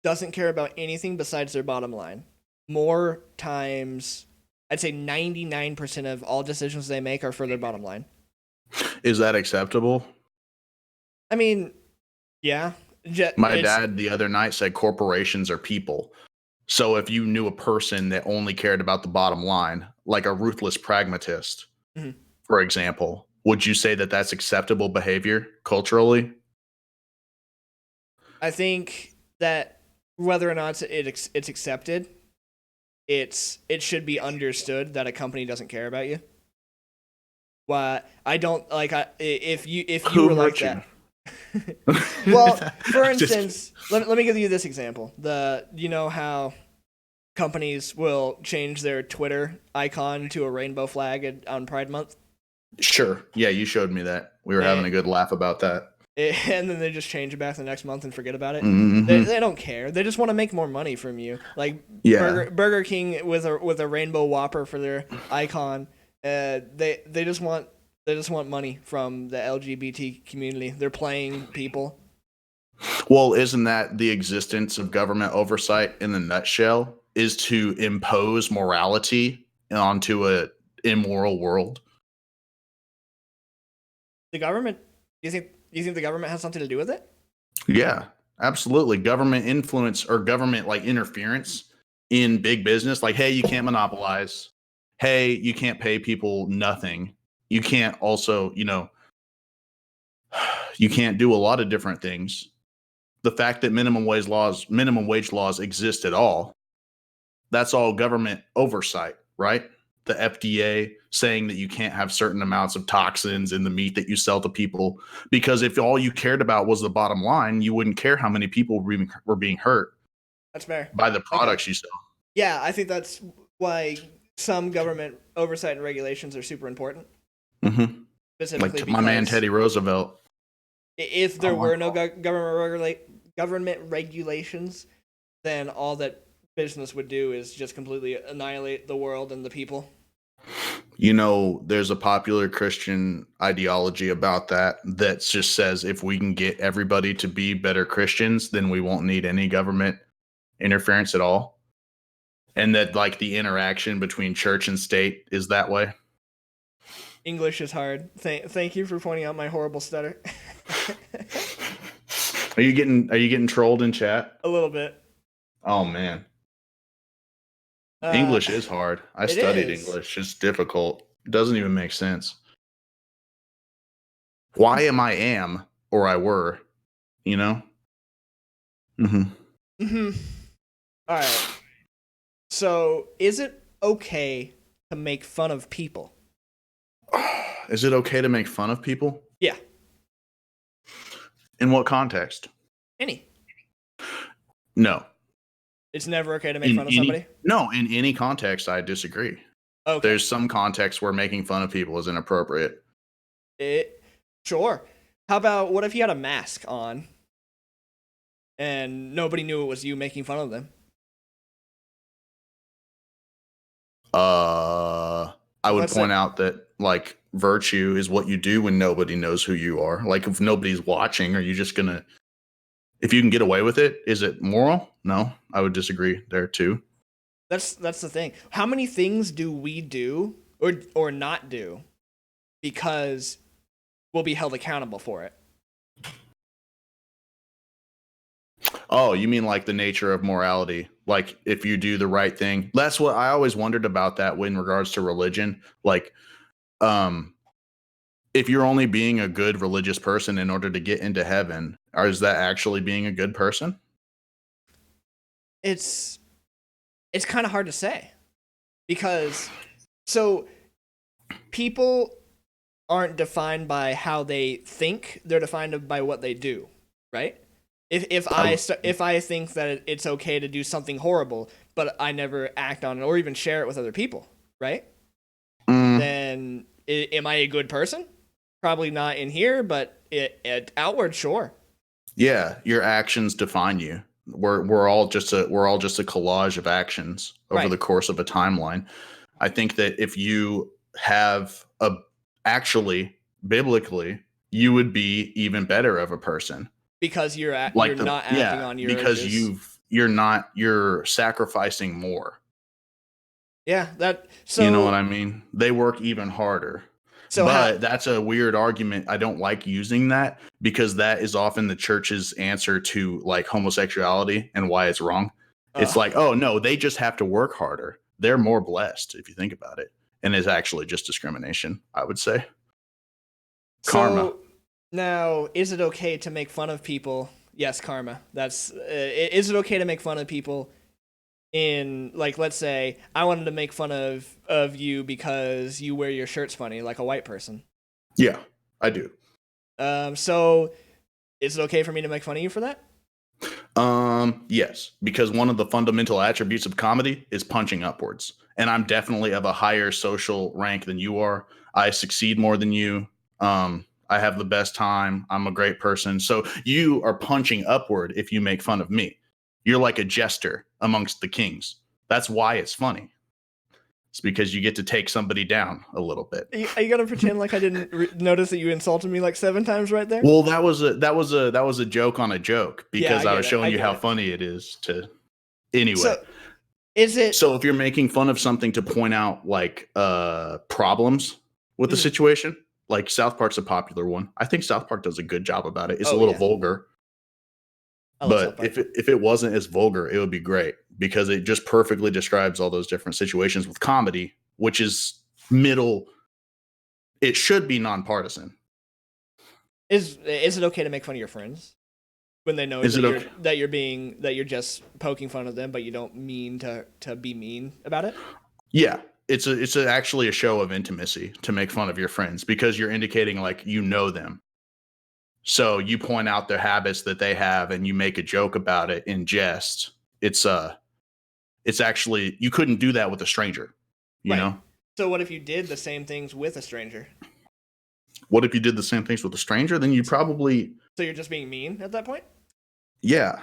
doesn't care about anything besides their bottom line. More times, I'd say 99% of all decisions they make are for their bottom line. Is that acceptable? I mean, yeah. My It's dad the other night said corporations are people. So if you knew a person that only cared about the bottom line, like a ruthless pragmatist, mhm. for example, would you say that that's acceptable behavior culturally? I think that whether or not it's accepted, it should be understood that a company doesn't care about you. Why I don't like if you Who were like hurt you? that. Well, for Just instance, let me give you this example. You know how companies will change their Twitter icon to a rainbow flag on Pride Month, sure. Yeah, you showed me that. We were having and, a good laugh about that. and then they just change it back the next month and forget about it. Hmm. They don't care. They just want to make more money from you. Like Yeah. Burger King with a rainbow Whopper for their icon. They just want money from the LGBT community. They're playing people. Well, isn't that the existence of government oversight in the nutshell? Is to impose morality onto a immoral world? The government. You think the government has something to do with it? Yeah, absolutely. Government influence or government like interference in big business, like, hey, you can't monopolize. Hey, you can't pay people nothing. You can't also, you can't do a lot of different things. The fact that minimum wage laws exist at all, that's all government oversight, right? The FDA saying that you can't have certain amounts of toxins in the meat that you sell to people, because if all you cared about was the bottom line, you wouldn't care how many people were being hurt That's fair. by the Okay. products you sell. Yeah, I think that's why some government oversight and regulations are super important. Hmm. Specifically Like my man because Teddy Roosevelt. if there Oh my were no God. government regulations, then all that business would do is just completely annihilate the world and the people. There's a popular Christian ideology about that just says if we can get everybody to be better Christians, then we won't need any government interference at all. And that like the interaction between church and state is that way. English is hard. Thank you for pointing out my horrible stutter. Are you getting trolled in chat? A little bit. Oh man. Uh, English is hard. I it studied is. English. It's difficult. It doesn't even make sense. Why am or I were, you know? Hmm. Hmm. All right. So, is it okay to make fun of people? Is it okay to make fun of people? Yeah. In what context? Any. No. It's never okay to make In fun of any somebody. no, in any context I disagree. Okay. There's some context where making fun of people is inappropriate. It. Sure. How about what if you had a mask on and nobody knew it was you making fun of them? I would Let's say point out that like virtue is what you do when nobody knows who you are. Like if nobody's watching, are you just gonna if you can get away with it, is it moral? No, I would disagree there too. that's the thing. How many things do we do or not do because we'll be held accountable for it? Oh, you mean like the nature of morality? Like if you do the right thing. That's what I always wondered about that in regards to religion. Like, um, if you're only being a good religious person in order to get into heaven, or is that actually being a good person? It's it's kind of hard to say because so people aren't defined by how they think; they're defined by what they do, right? I, If I think that it's okay to do something horrible, but I never act on it or even share it with other people, right? mm, Then am I a good person? Probably not in here, but outward, sure. yeah, your actions define you. We're all just a collage of actions over Right. the course of a timeline. I think that if you have a actually biblically, you would be even better of a person. Because you're Like the not acting yeah, on your because urges. you're sacrificing more. Yeah, that You know what so I mean? They work even harder. So how? But that's a weird argument. I don't like using that because that is often the church's answer to like homosexuality and why it's wrong. It's Uh, like, oh no, they just have to work harder. They're more blessed if you think about it. And it's actually just discrimination, I would say. Karma. so now, is it okay to make fun of people? Yes, karma. That's. Is it okay to make fun of people in, like, let's say I wanted to make fun of you because you wear your shirts funny, like a white person. Yeah, I do. So is it okay for me to make fun of you for that? Yes, because one of the fundamental attributes of comedy is punching upwards. And I'm definitely of a higher social rank than you are. I succeed more than you. I have the best time. I'm a great person. So you are punching upward if you make fun of me. You're like a jester amongst the kings. That's why it's funny. It's because you get to take somebody down a little bit. Are you gonna pretend like I didn't notice that you insulted me like 7 times right there? Well, that was a joke on a joke Yeah, because I I get was it. I showing you get how it. funny it is to anyway. So is it? So if you're making fun of something to point out like problems with the Mhm. situation, like South Park's a popular one. I think South Park does a good job about it. It's a Oh little yeah, vulgar, I love South but Park. if it wasn't as vulgar, it would be great because it just perfectly describes all those different situations with comedy, which is middle. It should be nonpartisan. Is it okay to make fun of your friends when they know Is that it okay? you're just poking fun of them, but you don't mean to be mean about it? Yeah, it's actually a show of intimacy to make fun of your friends because you're indicating like you know them. So you point out their habits that they have and you make a joke about it in jest. It's actually you couldn't do that with a stranger, you Right. know? So what if you did the same things with a stranger? What if you did the same things with a stranger? Then you probably So you're just being mean at that point? yeah,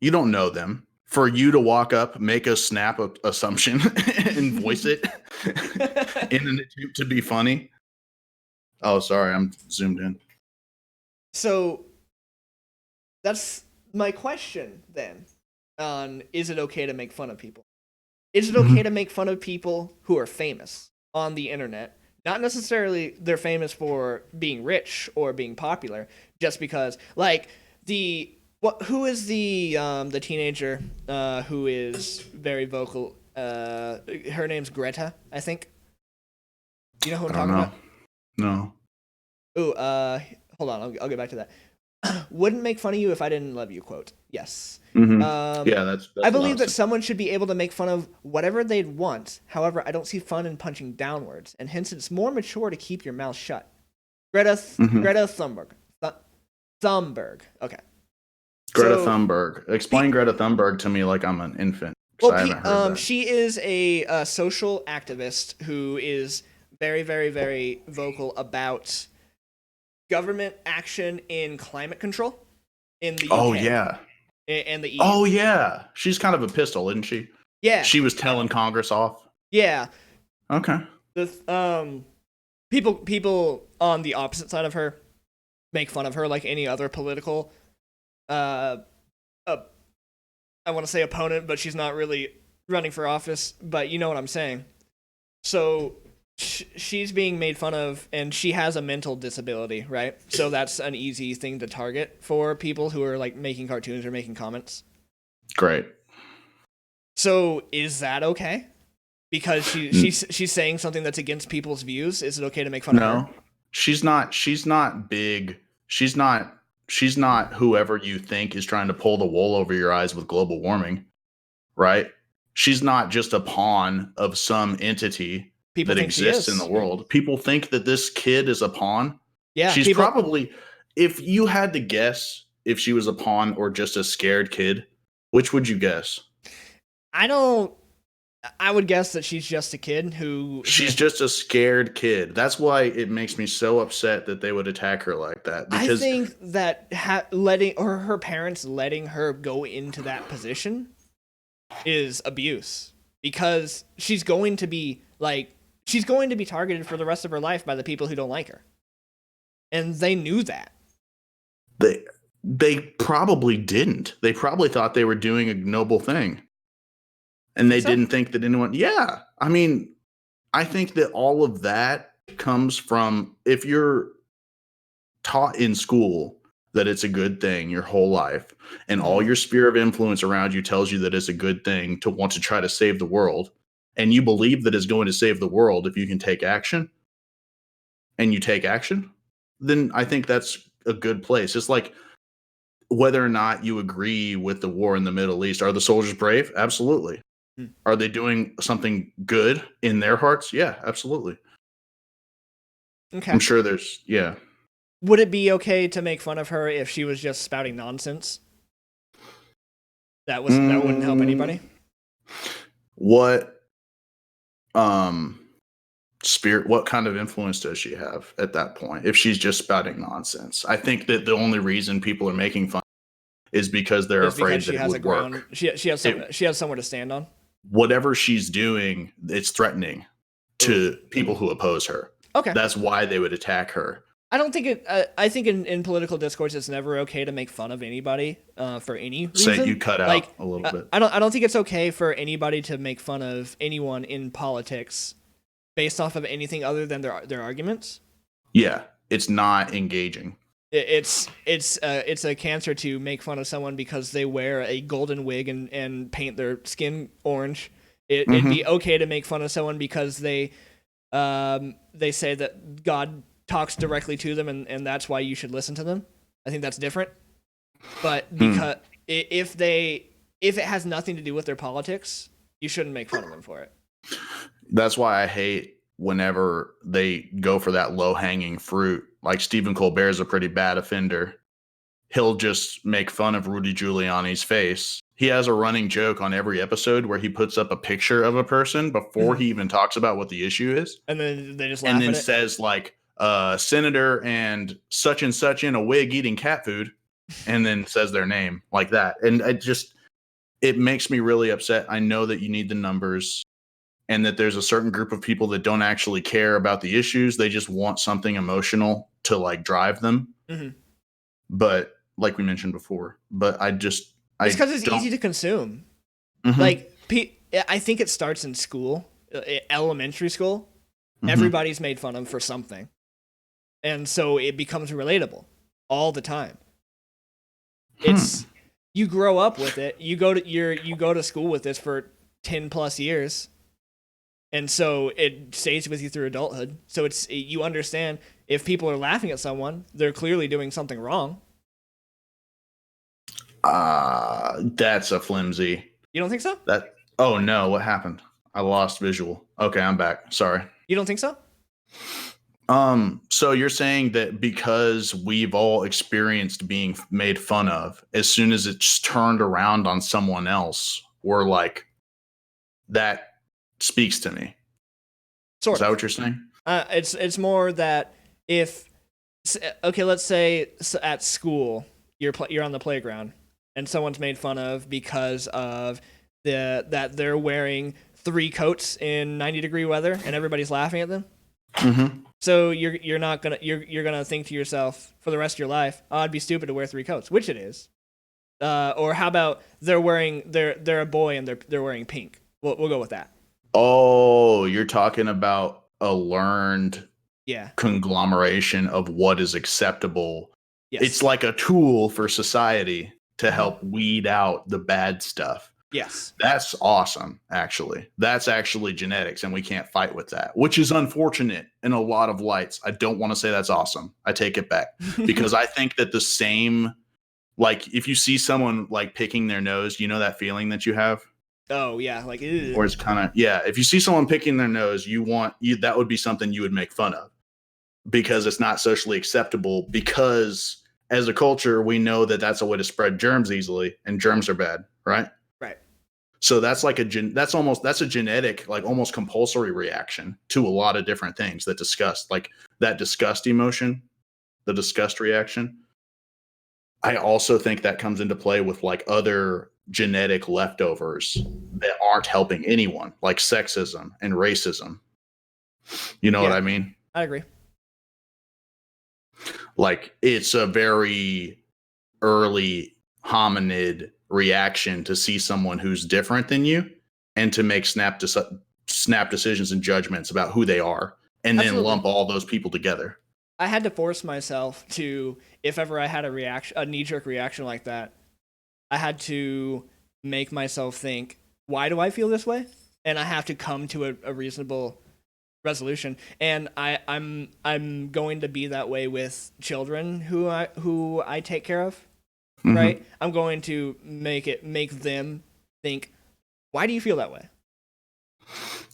you don't know them. For you to walk up, make a snap assumption and voice it in an attempt to be funny. Oh, sorry, I'm zoomed in. So that's my question then. On is it okay to make fun of people? Is it okay to make fun of people who are famous on the internet? Not necessarily they're famous for being rich or being popular, just because like who is the teenager who is very vocal? Her name's Greta, I think. Do you know who I'm I don't talking know. about? No. Ooh, hold on, I'll get back to that. Wouldn't make fun of you if I didn't love you. Quote. Yes. Yeah, that's I what I believe was that someone should be able to make fun of whatever they'd want. However, I don't see fun in punching downwards, and hence it's more mature to keep your mouth shut. Mhm. Greta Thunberg. Thunberg. Okay. Greta So, Thunberg. pe- Explain Greta Thunberg to me like I'm an infant because well, I haven't heard that. she is a social activist who is very, very, very vocal about government action in climate control in the Oh UK yeah. and the EU. Oh yeah. She's kind of a pistol, isn't she? Yeah, She was telling Congress off. yeah. Okay. The people on the opposite side of her make fun of her like any other political uh, uh I want to say opponent, but she's not really running for office, but you know what I'm saying. So she's being made fun of and she has a mental disability, right? So that's an easy thing to target for people who are like making cartoons or making comments. Great. So is that okay? Because she's saying something that's against people's views, is it okay to make fun of her? No. She's not big. She's not whoever you think is trying to pull the wool over your eyes with global warming, right? She's not just a pawn of some entity People that think she exists in the is. world. People think that this kid is a pawn. Yeah, She's people. probably, if you had to guess if she was a pawn or just a scared kid, which would you guess? I don't. I would guess that she's just a kid who. She's just a scared kid. That's why it makes me so upset that they would attack her like that. I Because, think that letting or her parents letting her go into that position is abuse because she's going to be targeted for the rest of her life by the people who don't like her, and they knew that. they probably didn't. They probably thought they were doing a noble thing. And they So didn't think that anyone. Yeah. I mean, I think that all of that comes from if you're taught in school that it's a good thing your whole life, and all your sphere of influence around you tells you that it's a good thing to want to try to save the world, and you believe that it's going to save the world if you can take action, and you take action, then I think that's a good place. It's like whether or not you agree with the war in the Middle East. Are the soldiers brave? Absolutely. Hmm. Are they doing something good in their hearts? Yeah, absolutely. Okay. I'm sure there's, yeah. Would it be okay to make fun of her if she was just spouting nonsense? That wouldn't help anybody. What spirit, what kind of influence does she have at that point if she's just spouting nonsense? I think that the only reason people are making fun is because they're Just afraid because she that it has a would ground, work. she has somewhere to stand on. Whatever she's doing, it's threatening to people who oppose her. Okay. That's why they would attack her. I don't think it. I think in political discourse, it's never okay to make fun of anybody for any reason. Say you cut out like, a little bit. I don't think it's okay for anybody to make fun of anyone in politics based off of anything other than their arguments. Yeah, it's not engaging. It's a cancer to make fun of someone because they wear a golden wig and paint their skin orange. It'd be okay to make fun of someone because they say that God talks directly to them and that's why you should listen to them. I think that's different. But because if it has nothing to do with their politics, you shouldn't make fun of them for it. That's why I hate whenever they go for that low-hanging fruit. Like Stephen Colbert is a pretty bad offender. He'll just make fun of Rudy Giuliani's face. He has a running joke on every episode where he puts up a picture of a person before he even talks about what the issue is. And then they just laugh and then at it. Says like, Senator and such in a wig eating cat food, and then says their name like that. And it makes me really upset. I know that you need the numbers and that there's a certain group of people that don't actually care about the issues. They just want something emotional to like drive them. But like we mentioned before, but it's because it's easy to consume. Like, I think it starts in school, elementary school. Everybody's made fun of for something. And so it becomes relatable all the time. It's you grow up with it. You go to school with this for 10 plus years. And so it stays with you through adulthood. So you understand if people are laughing at someone, they're clearly doing something wrong. That's a flimsy. You don't think so? Oh no, what happened? I lost visual. Okay, I'm back. Sorry. You don't think so? So you're saying that because we've all experienced being made fun of, as soon as it's turned around on someone else, we're like, that speaks to me. Sort Is that what you're saying? It's more that if, okay, let's say at school you're on the playground and someone's made fun of because of that they're wearing 3 coats in 90-degree weather and everybody's laughing at them. So you're gonna think to yourself for the rest of your life, oh, I'd be stupid to wear 3 coats, which it is. Or how about they're a boy and they're wearing pink. We'll go with that. Oh, you're talking about a learned conglomeration of what is acceptable. Yes. It's like a tool for society to help weed out the bad stuff. Yes. That's awesome, actually. That's actually genetics, and we can't fight with that, which is unfortunate in a lot of lights. I don't want to say that's awesome. I take it back. Because I think that the same, like, if you see someone, like, picking their nose, you know that feeling that you have? Oh, yeah. Like, ew. Or it's kind of, if you see someone picking their nose, that would be something you would make fun of. Because it's not socially acceptable, because as a culture, we know that that's a way to spread germs easily, and germs are bad, right? Right. So that's like that's a genetic, like almost compulsory reaction to a lot of different things that disgust, like that disgust emotion, the disgust reaction. I also think that comes into play with like other genetic leftovers that aren't helping anyone, like sexism and racism. You know what I mean? I agree. Like, it's a very early hominid reaction to see someone who's different than you and to make snap decisions and judgments about who they are and then Absolutely. lump all those people together. I had to force myself to, if ever I had a knee-jerk reaction like that, I had to make myself think, why do I feel this way? And I have to come to a reasonable resolution. And I'm going to be that way with children who I take care of, right? I'm going to make them think, why do you feel that way?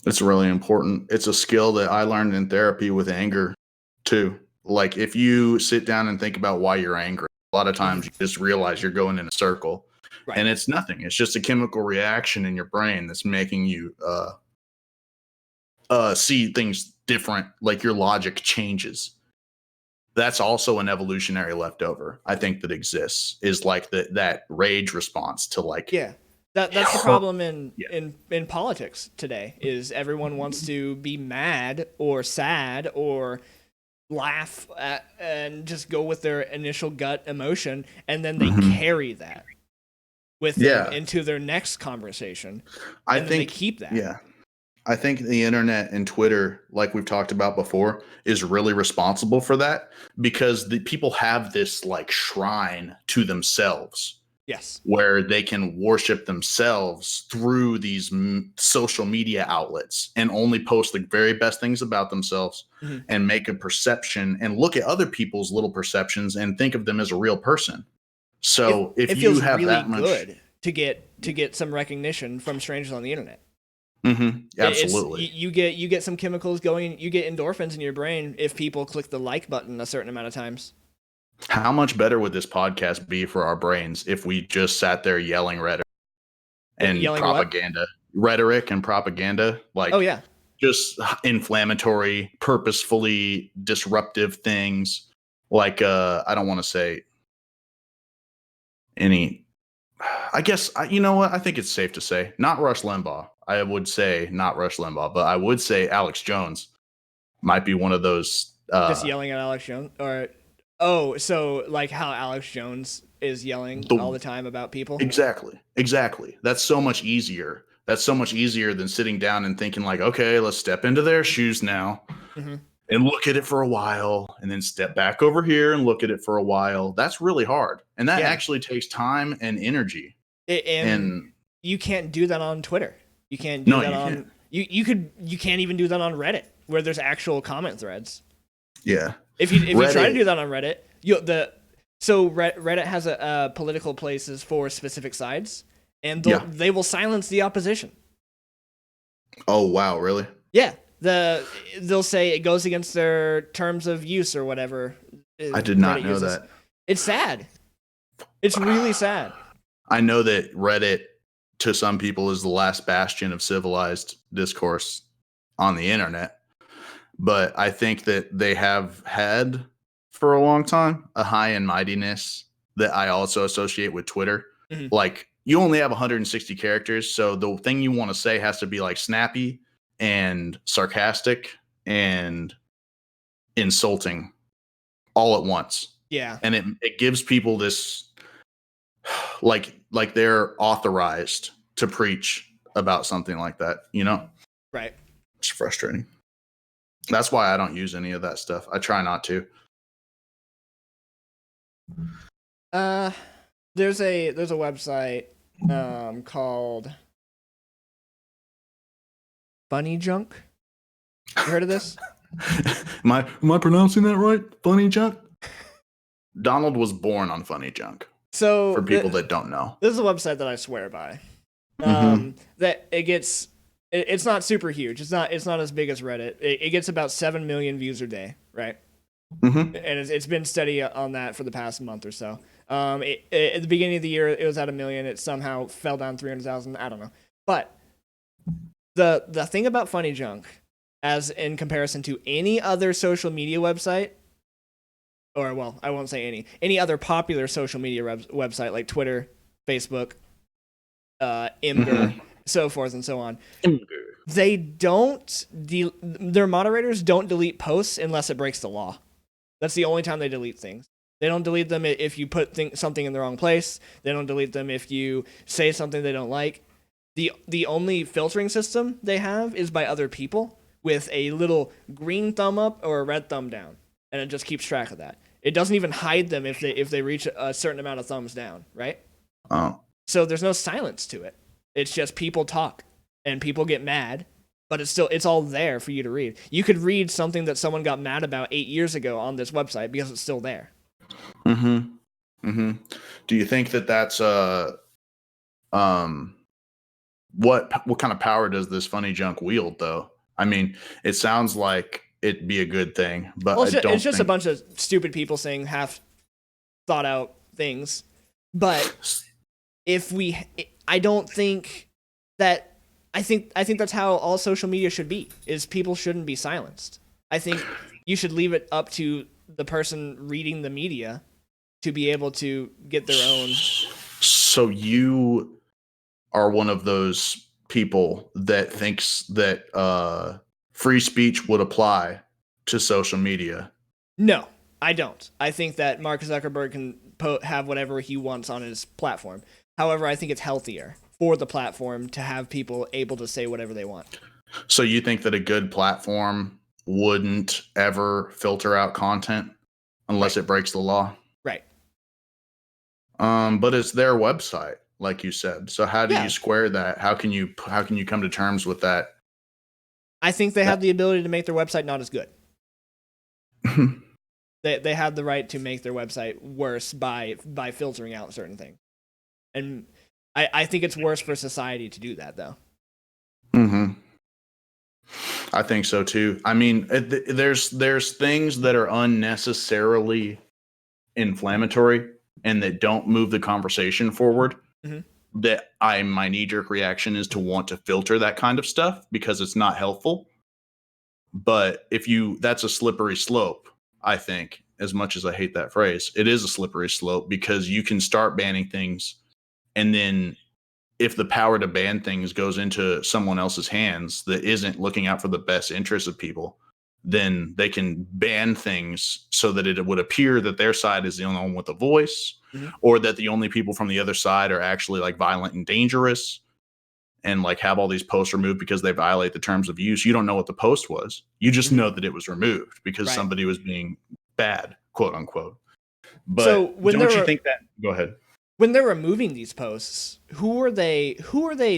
It's really important. It's a skill that I learned in therapy with anger too. Like if you sit down and think about why you're angry, a lot of times you just realize you're going in a circle. Right. And it's nothing. It's just a chemical reaction in your brain that's making you see things different. Like your logic changes. That's also an evolutionary leftover, I think, that exists, is like that rage response to like. Yeah. That's the problem in politics today, is everyone wants to be mad or sad or laugh at, and just go with their initial gut emotion, and then they carry that with them into their next conversation. I think they keep that. Yeah. I think the internet and Twitter, like we've talked about before, is really responsible for that, because the people have this like shrine to themselves. Yes. Where they can worship themselves through these social media outlets and only post the very best things about themselves and make a perception and look at other people's little perceptions and think of them as a real person. So if you have really that much, good to get some recognition from strangers on the internet. Absolutely. You get some chemicals going, you get endorphins in your brain if people click the like button a certain amount of times. How much better would this podcast be for our brains if we just sat there yelling rhetoric and propaganda, like, oh yeah, just inflammatory, purposefully disruptive things. Like, I don't want to say any, I guess, you know what? I think it's safe to say not Rush Limbaugh. I would say not Rush Limbaugh, but I would say Alex Jones might be one of those. Just yelling at Alex Jones, or so like how Alex Jones is yelling all the time about people. Exactly. That's so much easier. That's so much easier than sitting down and thinking like, okay, let's step into their shoes now and look at it for a while, and then step back over here and look at it for a while. That's really hard, and that actually takes time and energy. And you can't do that on Twitter. You can't do that on. You can't even do that on Reddit, where there's actual comment threads. Yeah. If you try to do that on Reddit, Reddit has a political places for specific sides, and they will silence the opposition. Oh wow, really? Yeah. They'll say it goes against their terms of use or whatever. I did not know that. It's sad. It's really sad. I know that Reddit, to some people, is the last bastion of civilized discourse on the internet. But I think that they have had for a long time a high and mightiness that I also associate with Twitter. Like, you only have 160 characters, so the thing you want to say has to be like snappy and sarcastic and insulting all at once. Yeah. And it gives people this like they're authorized to preach about something like that, you know? Right. It's frustrating. That's why I don't use any of that stuff. I try not to. There's a website called Funny Junk. You heard of this? Am I pronouncing that right? Funny Junk? Donald was born on Funny Junk. So for people that don't know, this is a website that I swear by. That it's not super huge. It's not as big as Reddit. It gets about 7 million views a day, right? And it's been steady on that for the past month or so. At the beginning of the year, it was at 1 million. It somehow fell down 300,000. I don't know. But the thing about Funny Junk, as in comparison to any other social media website, or well, I won't say any other popular social media website like Twitter, Facebook, Imgur, so forth and so on. They don't their moderators don't delete posts unless it breaks the law. That's the only time they delete things. They don't delete them if you put something in the wrong place. They don't delete them if you say something they don't like. The only filtering system they have is by other people, with a little green thumb up or a red thumb down, and it just keeps track of that. It doesn't even hide them if they reach a certain amount of thumbs down, right? Oh. So there's no silence to it. It's just people talk and people get mad, but it's all there for you to read. You could read something that someone got mad about 8 years ago on this website because it's still there. Do you think that that's what kind of power does this funny junk wield though? I mean, it sounds like it'd be a good thing, but well, it's just a bunch of stupid people saying half thought out things. But I don't think that I think that's how all social media should be. Is people shouldn't be silenced. I think you should leave it up to the person reading the media to be able to get their own. So you are one of those people that thinks that free speech would apply to social media. No, I don't. I think that Mark Zuckerberg can have whatever he wants on his platform. However, I think it's healthier for the platform to have people able to say whatever they want. So you think that a good platform wouldn't ever filter out content unless it breaks the law? Right. But it's their website, like you said. So how do you square that? How can you come to terms with that? I think they have the ability to make their website not as good. They have the right to make their website worse by filtering out certain things. And I think it's worse for society to do that, though. I think so too. I mean, there's things that are unnecessarily inflammatory and that don't move the conversation forward. That my knee-jerk reaction is to want to filter that kind of stuff because it's not helpful. But that's a slippery slope, I think, as much as I hate that phrase. It is a slippery slope because you can start banning things, and then if the power to ban things goes into someone else's hands that isn't looking out for the best interests of people, then they can ban things so that it would appear that their side is the only one with a voice, or that the only people from the other side are actually like violent and dangerous, and like have all these posts removed because they violate the terms of use. You don't know what the post was. You just know that it was removed because somebody was being bad, quote unquote. But so don't you think that? Go ahead. When they're removing these posts, who are they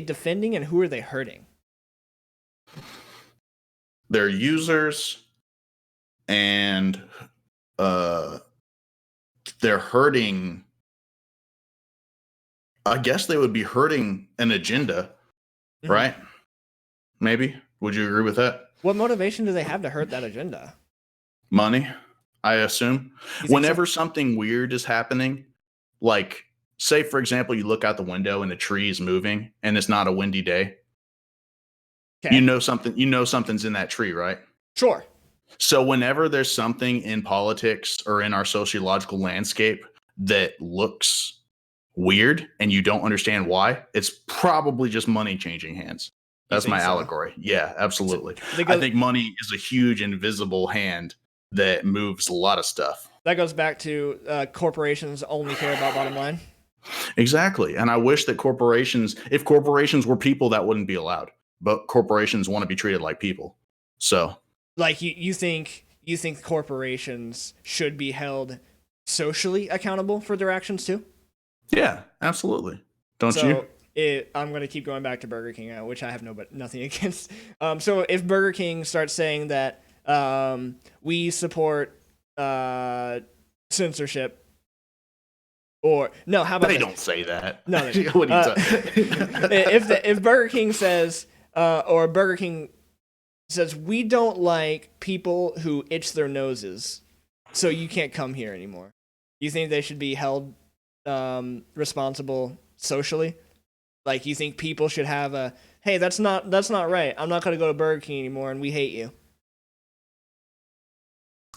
defending and who are they hurting? They're users, and they're hurting. I guess they would be hurting an agenda, right? Maybe. Would you agree with that? What motivation do they have to hurt that agenda? Money, I assume. Whenever something weird is happening, like, say, for example, you look out the window and a tree is moving and it's not a windy day. Okay. You know something's in that tree, right? Sure. So whenever there's something in politics or in our sociological landscape that looks weird and you don't understand why, it's probably just money changing hands. That's my allegory. Yeah, absolutely. I think money is a huge invisible hand that moves a lot of stuff. That goes back to corporations only care about bottom line. Exactly. And I wish that if corporations were people, that wouldn't be allowed. But corporations want to be treated like people. So, like you think corporations should be held socially accountable for their actions too? Yeah, absolutely. Don't you? I'm going to keep going back to Burger King, which I have nothing against. So if Burger King starts saying that we support censorship, or no, how about they don't say that? No, what are you if Burger King says or Burger King says we don't like people who itch their noses, so you can't come here anymore. You think they should be held responsible socially? Like, you think people should have hey, that's not right. I'm not going to go to Burger King anymore, and we hate you.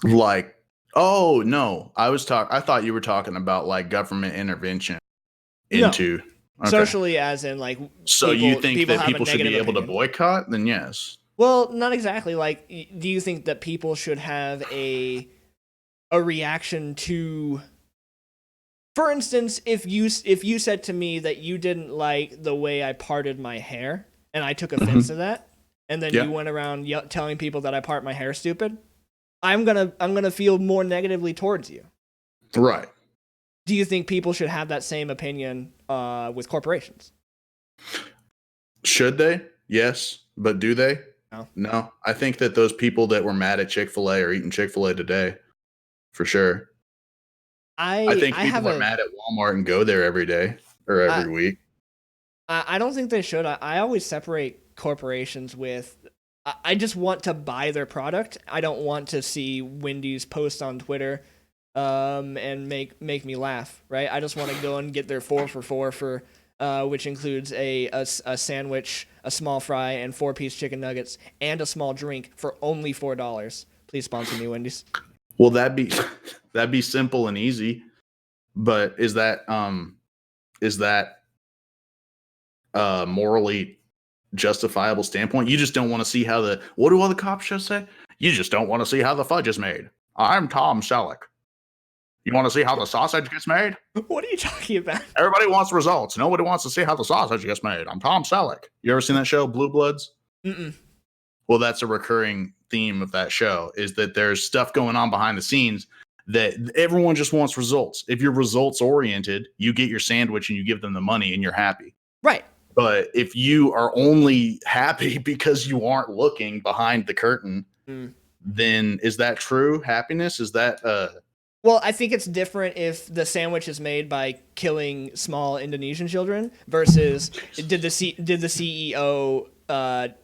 Like, oh no, I thought you were talking about like government intervention into socially, as in like. So you think that people should be able to boycott? Then yes. Well, not exactly. Like, do you think that people should have a reaction to? For instance, if you said to me that you didn't like the way I parted my hair and I took offense to that, and then Yeah. you went around telling people that I part my hair stupid, I'm gonna feel more negatively towards you. Right. Do you think people should have that same opinion with corporations? Should they? Yes. But do they? No. No. I think that those people that were mad at Chick-fil-A are eating Chick-fil-A today, for sure. I think I have people are mad at Walmart and go there every day or every week. I don't think they should. I always separate corporations with. I just want to buy their product. I don't want to see Wendy's post on Twitter, and make me laugh. Right. I just want to go and get their 4 for $4 for, which includes a sandwich, a small fry, and 4-piece chicken nuggets, and a small drink for only $4. Please sponsor me, Wendy's. Well, that'd be simple and easy, but is that morally justifiable standpoint? You just don't want to see how what do all the cop shows say? You just don't want to see how the fudge is made. I'm Tom Selleck. You want to see how the sausage gets made? What are you talking about? Everybody wants results. Nobody wants to see how the sausage gets made. I'm Tom Selleck. You ever seen that show, Blue Bloods? Mm-mm. Well, that's a recurring theme of that show, is that there's stuff going on behind the scenes that everyone just wants results. If you're results oriented, you get your sandwich and you give them the money and you're happy. Right. But if you are only happy because you aren't looking behind the curtain, then is that true happiness? Is that Well, I think it's different if the sandwich is made by killing small Indonesian children versus did the CEO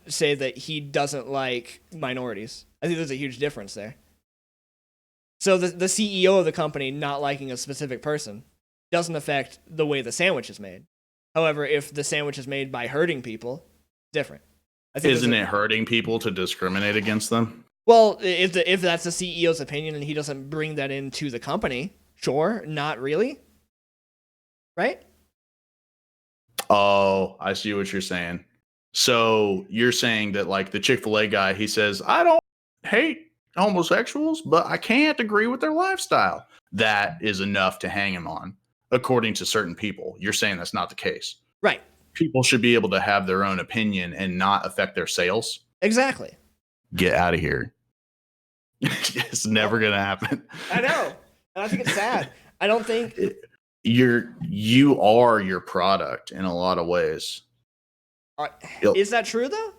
say that he doesn't like minorities. I think there's a huge difference there. So the CEO of the company not liking a specific person doesn't affect the way the sandwich is made. However, if the sandwich is made by hurting people, different. I think isn't it hurting people to discriminate against them? Well, if that's the CEO's opinion and he doesn't bring that into the company, sure, not really. Right? Oh, I see what you're saying. So you're saying that, like, the Chick-fil-A guy, he says, I don't hate homosexuals, but I can't agree with their lifestyle. That is enough to hang him on, according to certain people. You're saying that's not the case. Right. People should be able to have their own opinion and not affect their sales. Exactly. Get out of here. It's never going to happen. I know. And I think it's sad. I don't think you are your product in a lot of ways. Is that true though?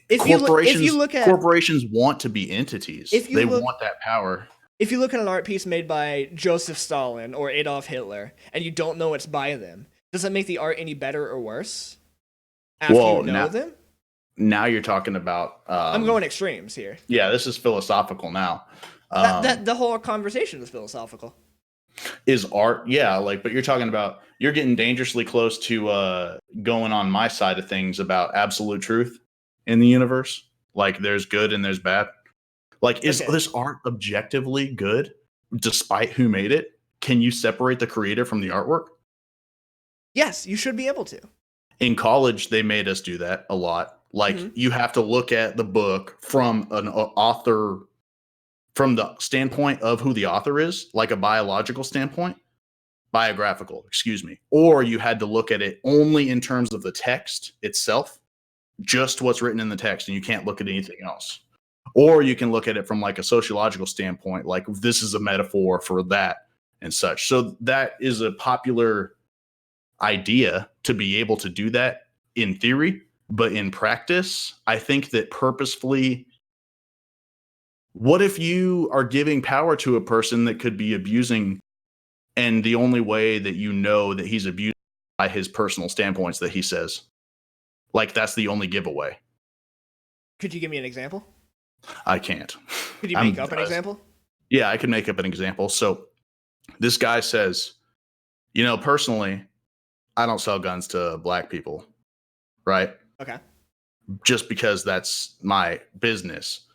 If you look at corporations want to be entities. They want that power. If you look at an art piece made by Joseph Stalin or Adolf Hitler and you don't know it's by them, does that make the art any better or worse? After you know them? Now you're talking about I'm going extremes here. Yeah, this is philosophical now. The whole conversation is philosophical. Is art, yeah, but you're talking about, you're getting dangerously close to going on my side of things about absolute truth in the universe. Like, there's good and there's bad. Like, is this art objectively good despite who made it? Can you separate the creator from the artwork? Yes, you should be able to. In college, they made us do that a lot. Like, you have to look at the book from an author, from the standpoint of who the author is, like a biographical, excuse me. Or you had to look at it only in terms of the text itself, just what's written in the text, and you can't look at anything else. Or you can look at it from like a sociological standpoint, like this is a metaphor for that and such. So that is a popular idea to be able to do that in theory, but in practice, I think that purposefully, what if you are giving power to a person that could be abusing, and the only way that you know that he's abused by his personal standpoints that he says, like, that's the only giveaway. Could you give me an example? I can't. Could you make up an example? Yeah, I can make up an example. So this guy says, personally, I don't sell guns to black people, right? Okay. Just because that's my business.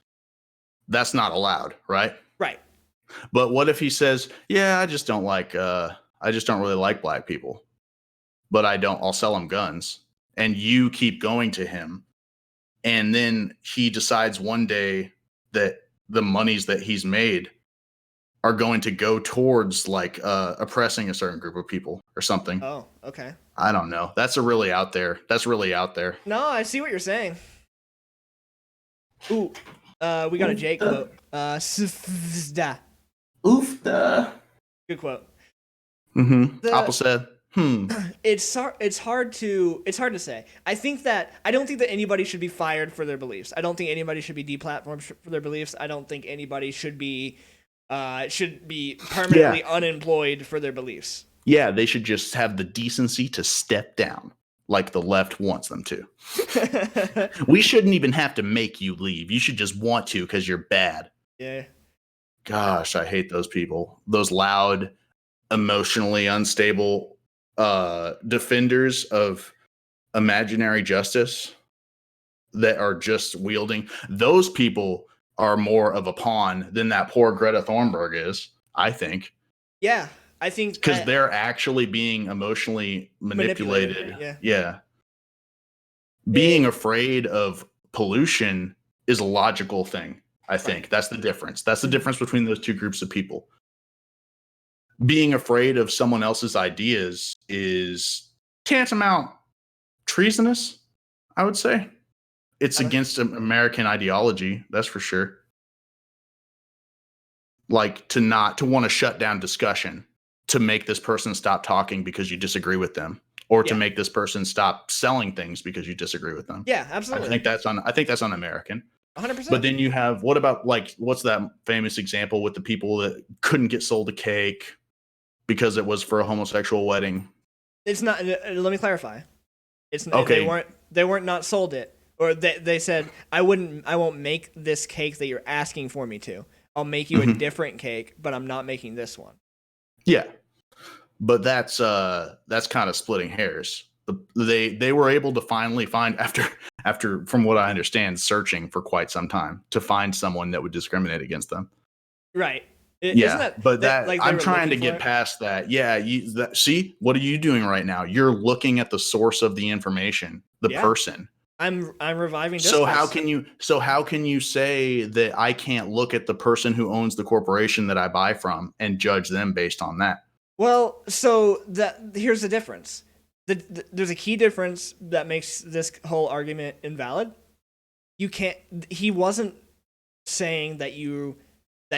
That's not allowed, right? Right. But what if he says, yeah, I just don't really like black people, but I'll sell them guns. And you keep going to him. And then he decides one day that the monies that he's made are going to go towards oppressing a certain group of people or something. Oh, okay. I don't know. That's really out there. No, I see what you're saying. Ooh, we got a Jake quote. Sfda. Oofda. Good quote. Apple said, It's hard to say. I don't think that anybody should be fired for their beliefs. I don't think anybody should be deplatformed for their beliefs. I don't think anybody should be permanently unemployed for their beliefs. Yeah, they should just have the decency to step down like the left wants them to. We shouldn't even have to make you leave. You should just want to because you're bad. Yeah. Gosh, I hate those people. Those loud, emotionally unstable defenders of imaginary justice that are just wielding. Those people are more of a pawn than that poor Greta Thunberg is, I think. Yeah, I think because they're actually being emotionally manipulated. Yeah. Being afraid of pollution is a logical thing. I think that's the difference. That's the difference between those two groups of people. Being afraid of someone else's ideas is tantamount treasonous, I would say. It's against American ideology, that's for sure. Like to want to shut down discussion, to make this person stop talking because you disagree with them, or to make this person stop selling things because you disagree with them. Yeah, absolutely. I think that's un-American. 100%. But then you have, what about what's that famous example with the people that couldn't get sold a cake because it was for a homosexual wedding? It's not. Let me clarify. It's okay. They weren't not sold it, or they said I won't make this cake that you're asking for me to. I'll make you a different cake, but I'm not making this one. Yeah, but that's kind of splitting hairs. They were able to finally find, after from what I understand, searching for quite some time to find someone that would discriminate against them. Right. I'm trying to get past that. Yeah. See, what are you doing right now? You're looking at the source of the information, the person. I'm reviving Discourse. So how can you say that I can't look at the person who owns the corporation that I buy from and judge them based on that? Well, so here's the difference. There's a key difference that makes this whole argument invalid. He wasn't saying that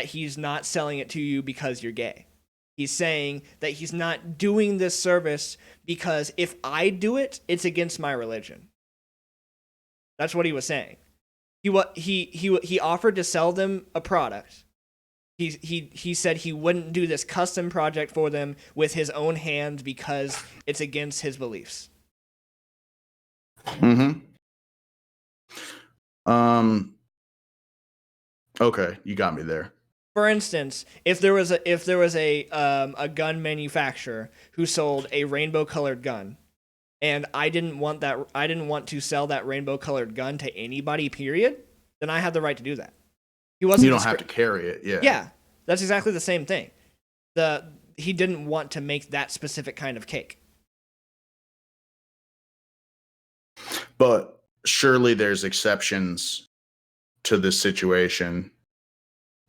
he's not selling it to you because you're gay. He's saying that he's not doing this service because if I do it, it's against my religion. That's what he was saying. He offered to sell them a product. He said he wouldn't do this custom project for them with his own hands because it's against his beliefs. Okay, you got me there. For instance, if there was a gun manufacturer who sold a rainbow colored gun, and I didn't want to sell that rainbow colored gun to anybody, period, then I had the right to do that. You don't have to carry it. Yeah. Yeah, that's exactly the same thing. He didn't want to make that specific kind of cake. But surely there's exceptions to this situation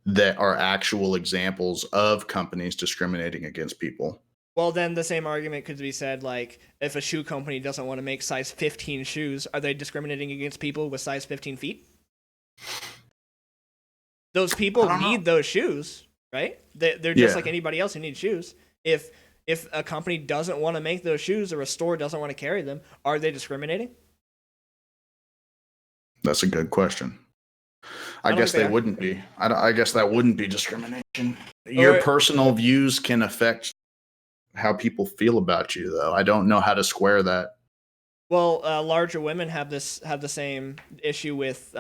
that are actual examples of companies discriminating against people. Well, then the same argument could be said, like, if a shoe company doesn't want to make size 15 shoes, are they discriminating against people with size 15 feet? Those people need those shoes, right? They're just like anybody else who needs shoes. If a company doesn't want to make those shoes or a store doesn't want to carry them, are they discriminating? That's a good question. I guess they wouldn't be. I guess that wouldn't be discrimination. Your personal views can affect how people feel about you, though. I don't know how to square that. Well, larger women have the same issue with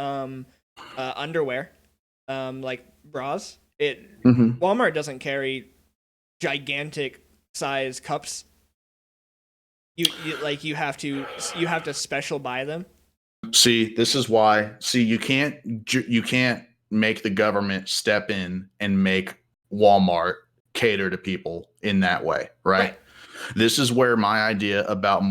underwear, like bras. Walmart doesn't carry gigantic size cups. You have to special buy them. See, this is why. See, you can't make the government step in and make Walmart cater to people in that way, right? This is where my idea about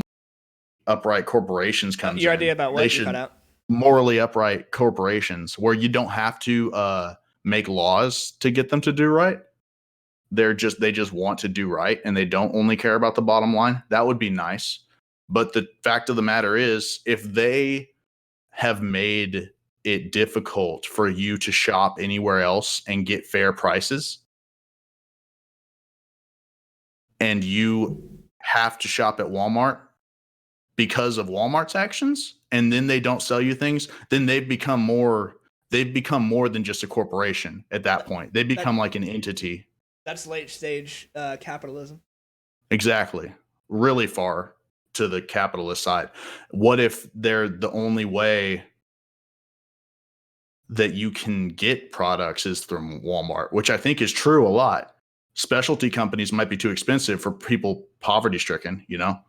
upright corporations comes in. Your idea about what you cut out? Morally upright corporations, where you don't have to make laws to get them to do right. They just want to do right, and they don't only care about the bottom line. That would be nice. But the fact of the matter is, if they have made it difficult for you to shop anywhere else and get fair prices, and you have to shop at Walmart because of Walmart's actions, and then they don't sell you things, then they've become more than just a corporation at that point. They become like an entity. That's late stage capitalism. Exactly. Really far to the capitalist side. What if they're the only way that you can get products is through Walmart, which I think is true a lot. Specialty companies might be too expensive for people poverty stricken, you know?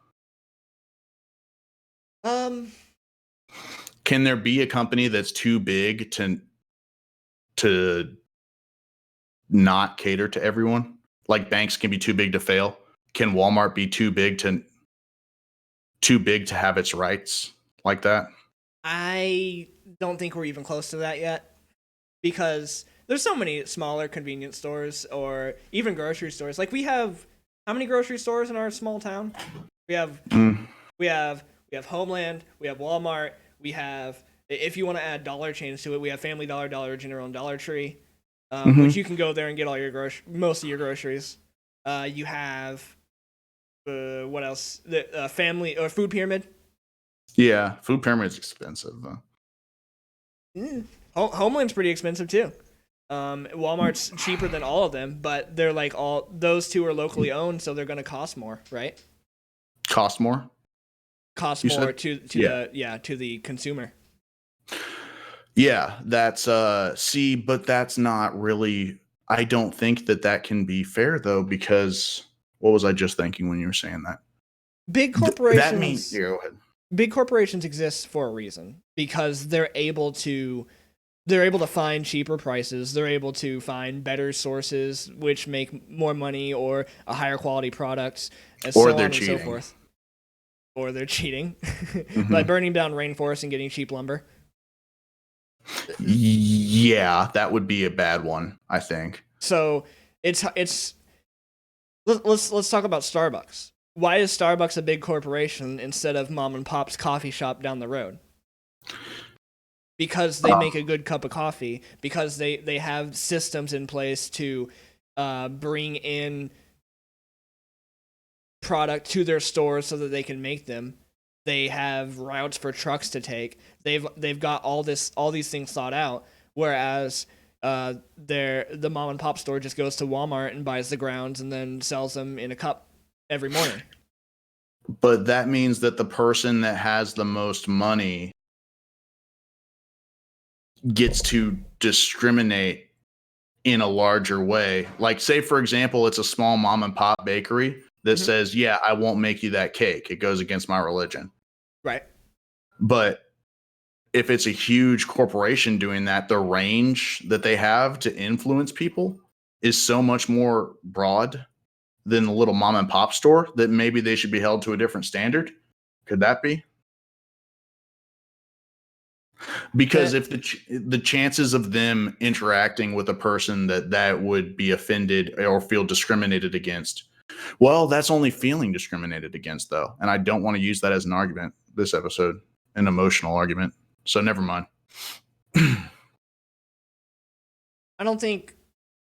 Can there be a company that's too big to not cater to everyone? Like banks can be too big to fail. Can Walmart be too big to have its rights like that? I don't think we're even close to that yet, because there's so many smaller convenience stores or even grocery stores. Like, we have how many grocery stores in our small town? We have we have Homeland, we have Walmart, we have, if you want to add dollar chains to it, we have Family Dollar, Dollar General, and Dollar Tree, which you can go there and get all your most of your groceries. You have what else? The family or Food Pyramid. Yeah, Food Pyramid's expensive though. Homeland's pretty expensive too. Walmart's cheaper than all of them, but they're like those two are locally owned, so they're going to cost more, right? Cost more? Cost more to the consumer. Yeah, that's but that's not really, I don't think that can be fair though, because what was I just thinking when you were saying that? Big corporations. That means, yeah, go ahead. Big corporations exist for a reason, because they're able to find cheaper prices. They're able to find better sources which make more money or a higher quality product, and or so they're on cheating. and so forth. Or they're cheating by burning down rainforests and getting cheap lumber. Yeah, that would be a bad one, I think. So let's talk about Starbucks. Why is Starbucks a big corporation instead of mom and pop's coffee shop down the road? Because they make a good cup of coffee, because they have systems in place to bring in product to their stores so that they can make them. They have routes for trucks to take. They've got all these things thought out, whereas the mom and pop store just goes to Walmart and buys the grounds and then sells them in a cup every morning. But that means that the person that has the most money gets to discriminate in a larger way. Like, say, for example, it's a small mom and pop bakery that says, yeah, I won't make you that cake. It goes against my religion. Right. But if it's a huge corporation doing that, the range that they have to influence people is so much more broad than the little mom and pop store that maybe they should be held to a different standard. Could that be? Because if the chances of them interacting with a person that would be offended or feel discriminated against, well, that's only feeling discriminated against, though. And I don't want to use that as an argument this episode, an emotional argument. So never mind. I don't think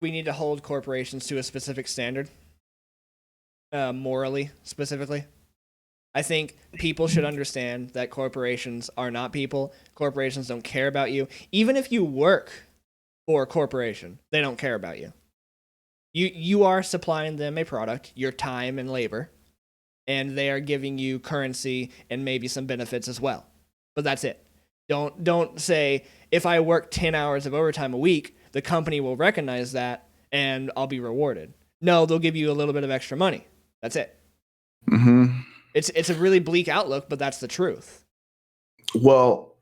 we need to hold corporations to a specific standard, morally, specifically. I think people should understand that corporations are not people. Corporations don't care about you. Even if you work for a corporation, they don't care about you. You are supplying them a product, your time and labor, and they are giving you currency and maybe some benefits as well. But that's it. Don't say, if I work 10 hours of overtime a week, the company will recognize that and I'll be rewarded. No, they'll give you a little bit of extra money. That's it. Mm-hmm. It's a really bleak outlook, but that's the truth. Well,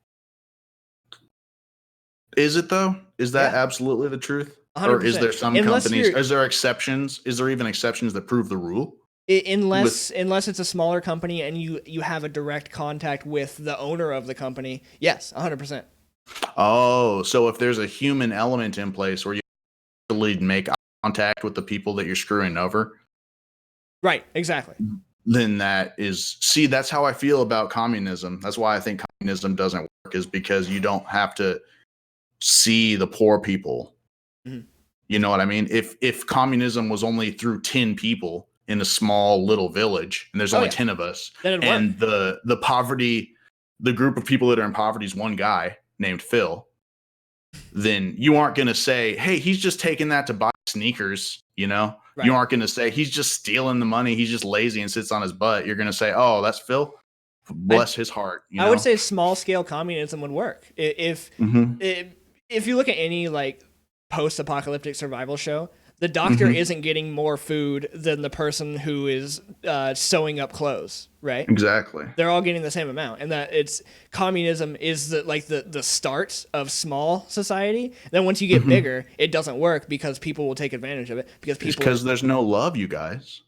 is it though? Is that absolutely the truth? 100%. Or is there some companies? Is there exceptions? Is there even exceptions that prove the rule? Unless it's a smaller company and you have a direct contact with the owner of the company, yes, 100%. Oh, so if there's a human element in place where you actually make contact with the people that you're screwing over, right? Exactly. Then that's how I feel about communism. That's why I think communism doesn't work, is because you don't have to see the poor people. Mhm. You know what I mean? If communism was only through 10 people in a small little village, and there's only 10 of us, Then it'd and the poverty, the group of people that are in poverty is one guy named Phil, then you aren't going to say, hey, he's just taking that to buy sneakers, you know? Right. You aren't going to say he's just stealing the money, he's just lazy and sits on his butt. You're going to say, oh, that's Phil. Bless his heart. You know? I would say small scale communism would work. If you look at any like post apocalyptic survival show, the doctor isn't getting more food than the person who is sewing up clothes, right? Exactly. They're all getting the same amount, and that it's communism is the start of small society. Then once you get bigger, it doesn't work because people will take advantage of it because there's no love, you guys.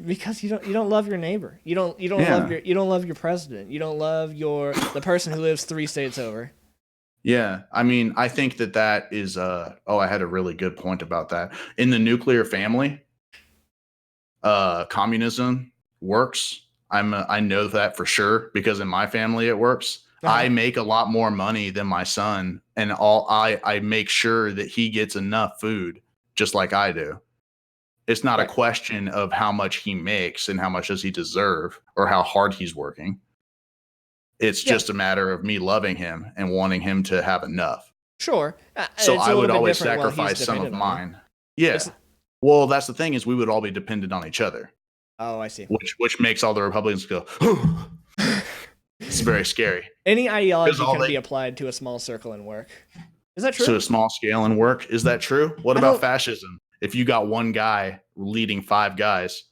because you don't love your neighbor. You don't love your president. You don't love the person who lives 3 states over. Yeah, I mean, I think that is I had a really good point about that. In the nuclear family, communism works. I know that for sure because in my family it works. I make a lot more money than my son, and I make sure that he gets enough food just like I do. It's not a question of how much he makes and how much does he deserve or how hard he's working. It's just a matter of me loving him and wanting him to have enough. Sure. So I would always sacrifice some of mine. Yeah. Well, that's the thing is we would all be dependent on each other. Oh, I see. Which makes all the Republicans go, it's very scary. Any ideology can be applied to a small circle and work. Is that true? To a small scale and work? Is that true? What about fascism? If you got one guy leading 5 guys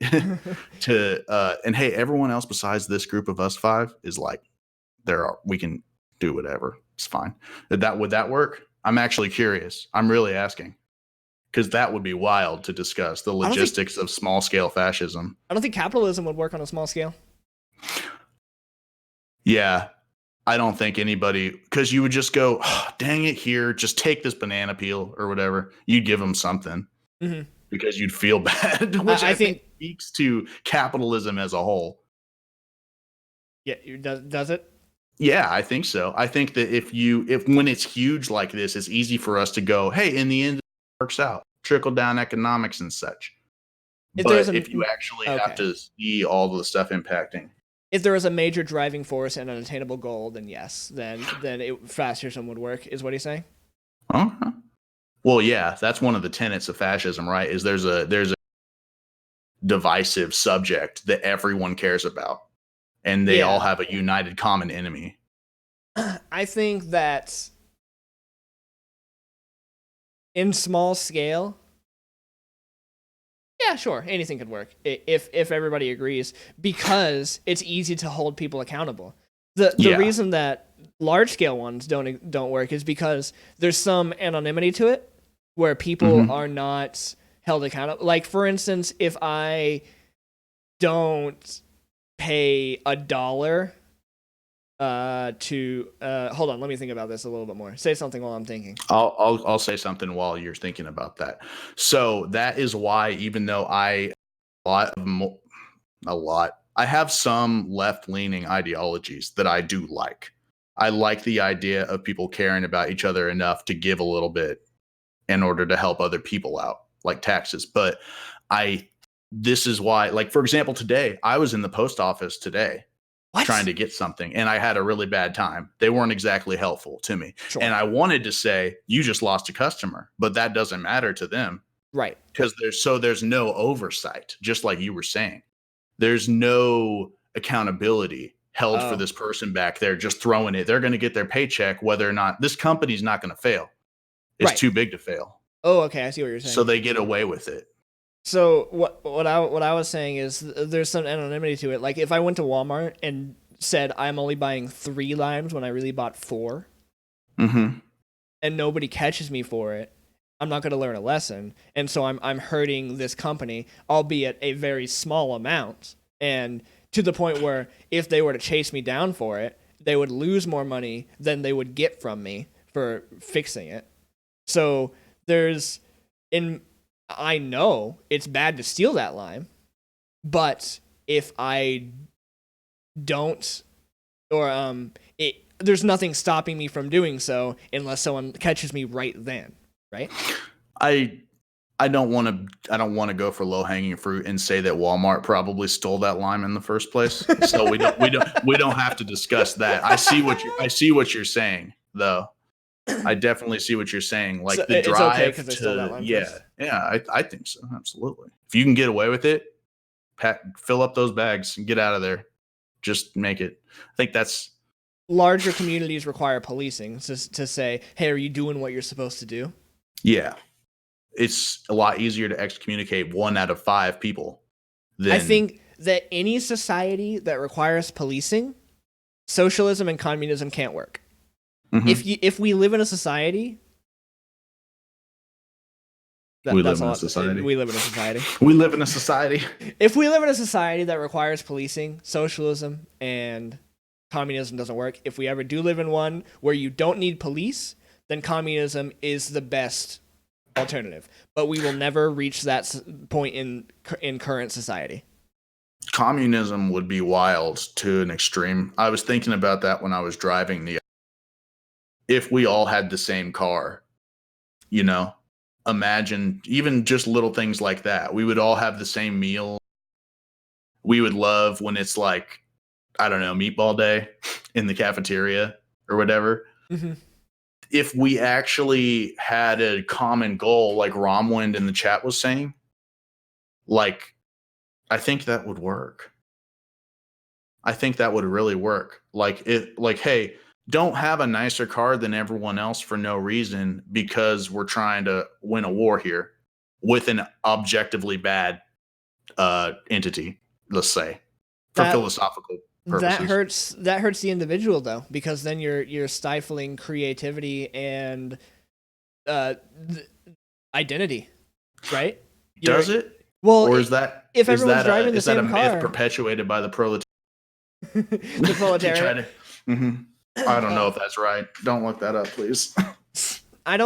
and hey, everyone else besides this group of us 5 is like, we can do whatever. It's fine. Would that work? I'm actually curious. I'm really asking. Because that would be wild to discuss the logistics of small scale fascism. I don't think capitalism would work on a small scale. Yeah. I don't think anybody, because you would just go, oh, dang it, here, just take this banana peel or whatever. You'd give them something because you'd feel bad, which I think speaks to capitalism as a whole. Yeah, does it? Yeah, I think so. I think that if when it's huge like this, it's easy for us to go, hey, in the end, it works out. Trickle down economics and such. If you actually have to see all the stuff impacting. If there was a major driving force and an attainable goal, then yes, then fascism would work, is what he's saying? Uh-huh. Well, yeah, that's one of the tenets of fascism, right? Is there's a divisive subject that everyone cares about. And they all have a united common enemy. I think that in small scale, yeah, sure, anything could work if everybody agrees, because it's easy to hold people accountable. The reason that large scale ones don't work is because there's some anonymity to it, where people are not held accountable. Like, for instance, if I don't pay $1 to hold on, let me think about this a little bit more. Say something while I'm thinking. I'll say something while you're thinking about that. So that is why, even though I have some left-leaning ideologies that I do like. I like the idea of people caring about each other enough to give a little bit in order to help other people out, like taxes. But this is why, like, for example, today, I was in the post office today trying to get something, and I had a really bad time. They weren't exactly helpful to me. Sure. And I wanted to say, you just lost a customer, but that doesn't matter to them. Right. Because there's no oversight, just like you were saying. There's no accountability held for this person back there just throwing it. They're going to get their paycheck whether or not this company's not going to fail. It's too big to fail. Oh, okay. I see what you're saying. So they get away with it. So what I was saying is there's some anonymity to it. Like, if I went to Walmart and said I'm only buying 3 limes when I really bought 4, and nobody catches me for it, I'm not going to learn a lesson, and so I'm hurting this company, albeit a very small amount, and to the point where if they were to chase me down for it, they would lose more money than they would get from me for fixing it. So I know it's bad to steal that lime, but if I don't, or there's nothing stopping me from doing so unless someone catches me right then, right? I don't want to go for low hanging fruit and say that Walmart probably stole that lime in the first place. So we don't have to discuss that. I see what you're saying though. I definitely see what you're saying. Like So the it's okay drive 'cause they stole that to lime yeah, first? I think so. Absolutely. If you can get away with it, fill up those bags and get out of there. Just make it. I think that's Larger communities require policing to say, hey, are you doing what you're supposed to do? yeah. It's a lot easier to excommunicate 1 out of 5 people than I think that any society that requires policing, socialism and communism can't work. Mhm. If we live in a society, We live in a society. We live in a society. We live in a society. If we live in a society that requires policing, socialism and communism doesn't work. If we ever do live in one where you don't need police, then communism is the best alternative. But we will never reach that point in current society. Communism would be wild to an extreme. I was thinking about that when I was driving if we all had the same car, you know, imagine even just little things like that. We would all have the same meal. We would love when it's like, I don't know, meatball day in the cafeteria or whatever. Mm-hmm. If we actually had a common goal, like Romwind in the chat was saying, like, I think that would work. I think that would really work. Like, hey, don't have a nicer car than everyone else for no reason because we're trying to win a war here with an objectively bad entity, let's say, for philosophical purposes. That hurts the individual though, because then you're stifling creativity and identity, right? Does it? Well, or is that if everyone's driving the same car, myth perpetuated by the proletariat? The proletariat. I don't know if that's right. Don't look that up, please. I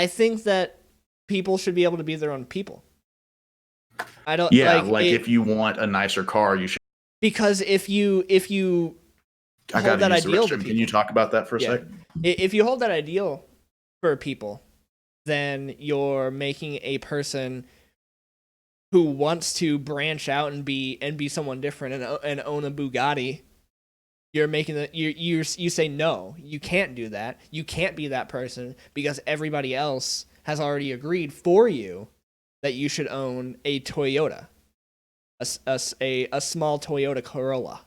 think that people should be able to be their own people. I don't. Yeah, if you want a nicer car, you should. Because if you I hold that ideal to people, can you talk about that for a sec? If you hold that ideal for people, then you're making a person who wants to branch out and be someone different and own a Bugatti. You're making that you say no, you can't do that. You can't be that person because everybody else has already agreed for you that you should own a Toyota, a small Toyota Corolla,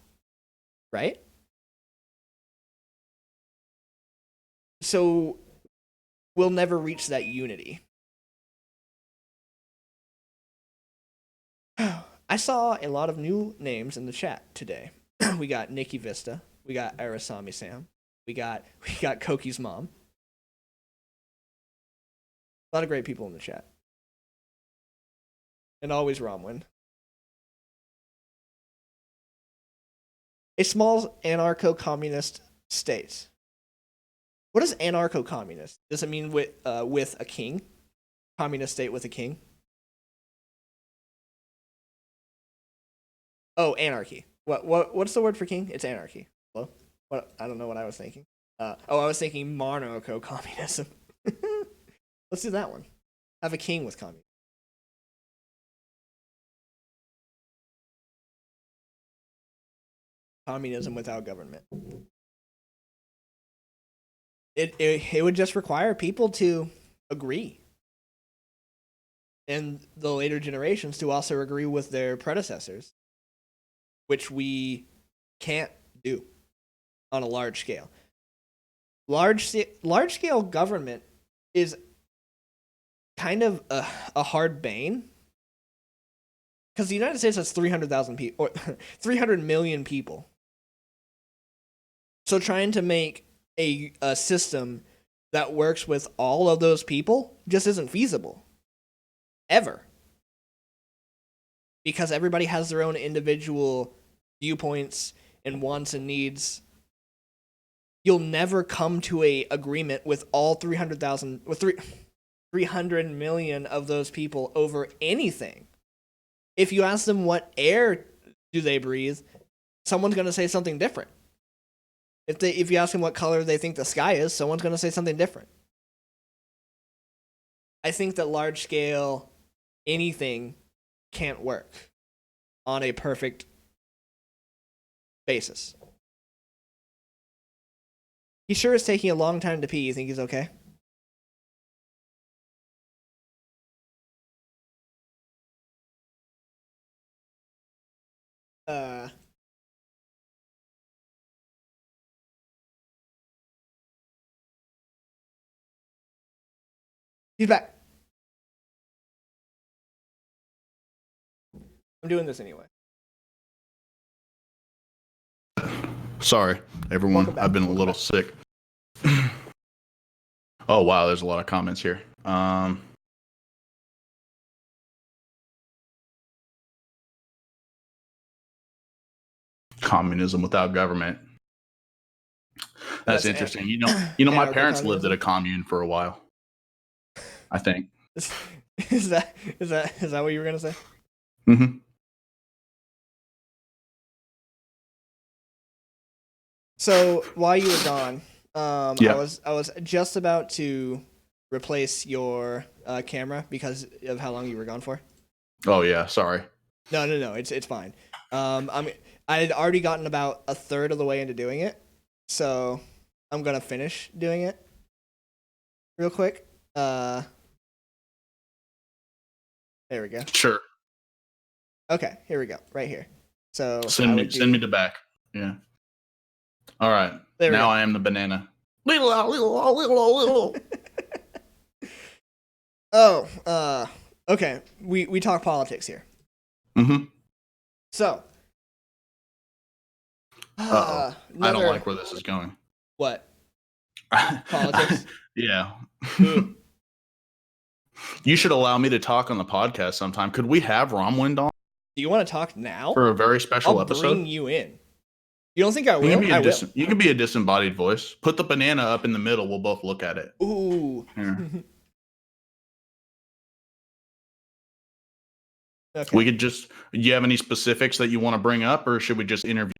right? So we'll never reach that unity. I saw a lot of new names in the chat today. We got Nikki Vista, we got Arasami Sam, we got Koki's mom. A lot of great people in the chat. And always Romwin. A small anarcho-communist state. What is anarcho-communist? Does it mean with a king? Communist state with a king? Oh, anarchy. What's the word for king? It's anarchy. Hello? What? I don't know what I was thinking. I was thinking monarcho-communism. Let's do that one. Have a king with communism. Communism without government. It would just require people to agree. And the later generations to also agree with their predecessors, which we can't do on a large scale. Large scale government is kind of a hard bane because the United States has 300,000 people or 300 million people. So trying to make a system that works with all of those people just isn't feasible. Ever. Because everybody has their own individual viewpoints and wants and needs. You'll never come to a agreement with all 300,000 with 300 million of those people over anything. If you ask them what air do they breathe, someone's going to say something different. If you ask them what color they think the sky is, someone's going to say something different. I think that large scale anything can't work on a perfect basis. He sure is taking a long time to pee. You think he's okay? He's back. I'm doing this anyway. Sorry, everyone. I've been a little sick. Oh, wow. There's a lot of comments here. Communism without government. That's interesting. You know, my parents lived at a commune for a while. I think. Is that what you were gonna say? Mm-hmm. So while you were gone, Yeah. I was just about to replace your camera because of how long you were gone for. Oh yeah, sorry. No, it's fine. I had already gotten about a third of the way into doing it, so I'm gonna finish doing it real quick. There we go. Sure. Okay, here we go. Right here. So Send me the back. Yeah. All right. There we now go. I am the banana. Little. Oh, okay. We talk politics here. Mm-hmm. So, I don't like where this is going. What? Politics? Yeah. You should allow me to talk on the podcast sometime. Could we have Romwind on Do you want to talk now? for a very special I'll episode? bring you in. You don't think I will? You can be a disembodied voice. Put the banana up in the middle. We'll both look at it. Ooh. Here. Okay. We could just. Do you have any specifics that you want to bring up, or should we just interview?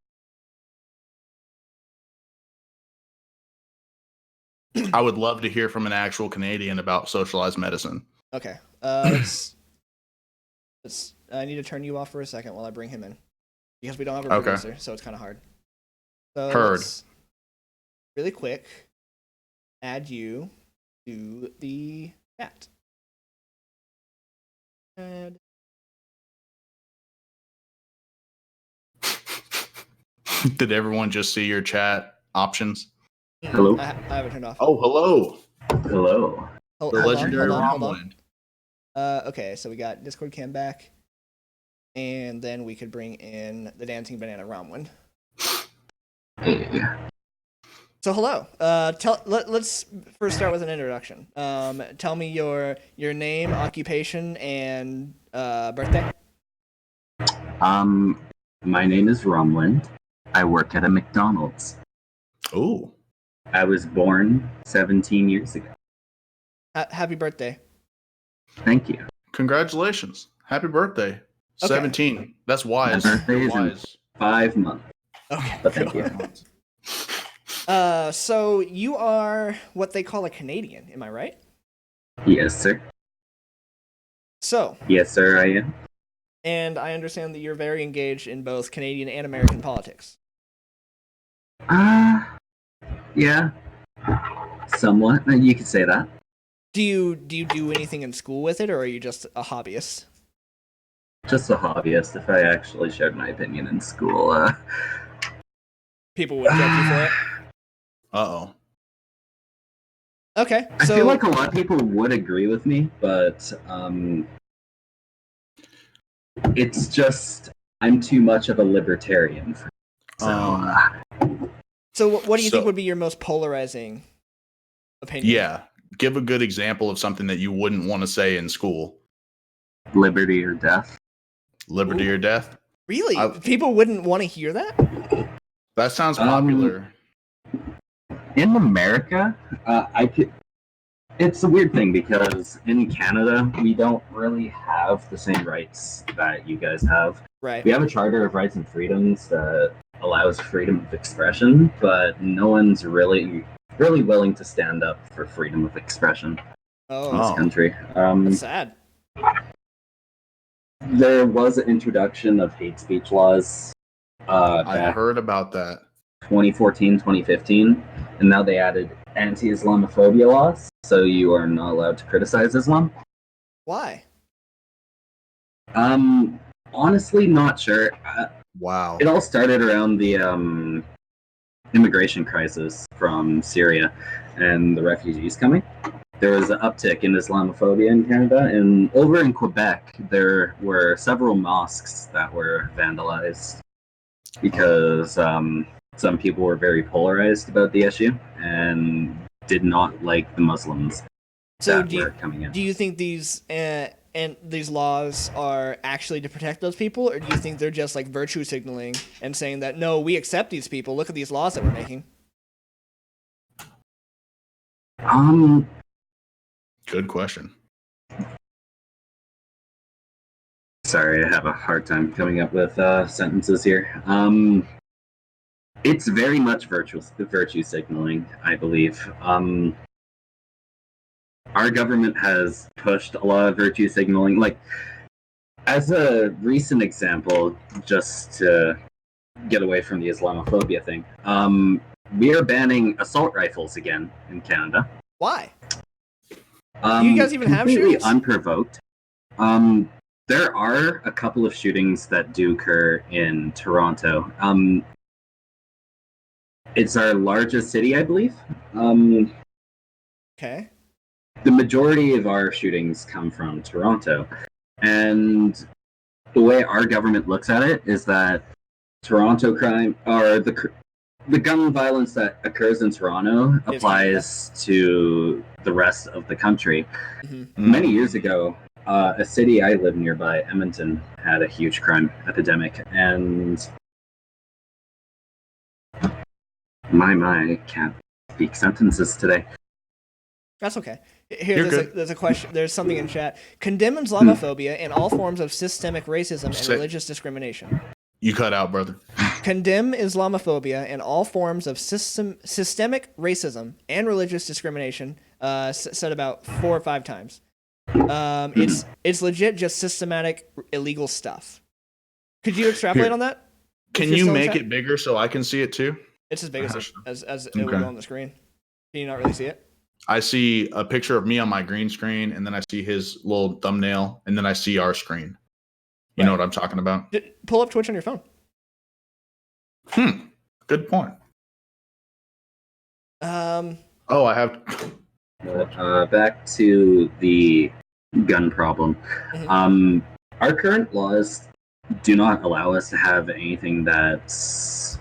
I would love to hear from an actual Canadian about socialized medicine. Okay. I need to turn you off for a second while I bring him in, because we don't have a producer, so it's kind of hard. So Heard. let's really quick add you to the chat. Add. Did everyone just see your chat options? Hello? I have it turned off. Oh, hello. Hello. Hold The on, legendary hold on. Romwind. Okay, so we got Discord cam back, and then we could bring in the dancing banana Romwind. Hey. So hello. Let's first start with an introduction. Tell me your name, occupation, and birthday. My name is Rumlin. I work at a McDonald's. Oh. I was born 17 years ago. Happy birthday. Thank you. Congratulations. Happy birthday. Okay. 17. That's wise. My birthday is in Wise. 5 months. Okay. But thank you. So you are what they call a Canadian, am I right? Yes, sir. So, Yes, sir, I am. and I understand that you're very engaged in both Canadian and American politics. Yeah. Somewhat. You could say that. Do you do anything in school with it, or are you just a hobbyist? Just a hobbyist. If I actually shared my opinion in school, People would judge you for it. Uh-oh. Okay, I so feel like a lot of people would agree with me, but it's just I'm too much of a libertarian. So what do you think So- would be your most polarizing opinion? Yeah. Give a good example of something that you wouldn't want to say in school. Liberty or death. Liberty or death? Really? I- People wouldn't want to hear that? That sounds popular. In America, I could. It's a weird thing because in Canada we don't really have the same rights that you guys have. Right. We have a Charter of Rights and Freedoms that allows freedom of expression, but no one's really willing to stand up for freedom of expression in this Oh, country. that's sad. There was an introduction of hate speech laws I back heard about that. 2014, 2015, and now they added anti-Islamophobia laws, so you are not allowed to criticize Islam. Why? Honestly, not sure. Wow. It all started around the immigration crisis from Syria and the refugees coming. There was an uptick in Islamophobia in Canada, and over in Quebec, there were several mosques that were vandalized because some people were very polarized about the issue and did not like the Muslims So that were coming in. do you think these and these laws are actually to protect those people, or do you think they're just like virtue signaling and saying that no, we accept these people. Look at these laws that we're making. Good question. Sorry, I have a hard time coming up with sentences here. It's very much virtue signaling, I believe. Our government has pushed a lot of virtue signaling. Like, as a recent example, just to get away from the Islamophobia thing, we are banning assault rifles again in Canada. Why? Do you guys even have completely shootings? unprovoked. There are a couple of shootings that do occur in Toronto. It's our largest city, I believe. Okay. The majority of our shootings come from Toronto. And the way our government looks at it is that Toronto crime, or the gun violence that occurs in Toronto applies to the rest of the country. Mm-hmm. Many years ago, a city I live nearby, Edmonton, had a huge crime epidemic, and I can't speak sentences today. That's okay. Here, You're good. there's a question. There's something in chat. Condemn Islamophobia and all forms of systemic racism and religious discrimination. You cut out, brother. Condemn Islamophobia and all forms of systemic racism and religious discrimination. Said about 4 or 5 times. It's legit just systematic illegal stuff. Could you extrapolate on that? Can you make it bigger so I can see it too? It's as big as it will go on the screen. Can you not really see it? I see a picture of me on my green screen, and then I see his little thumbnail, and then I see our screen. You know what I'm talking about? Pull up Twitch on your phone. Good point. Oh, I have. Back to the gun problem. Mm-hmm. Our current laws do not allow us to have anything that's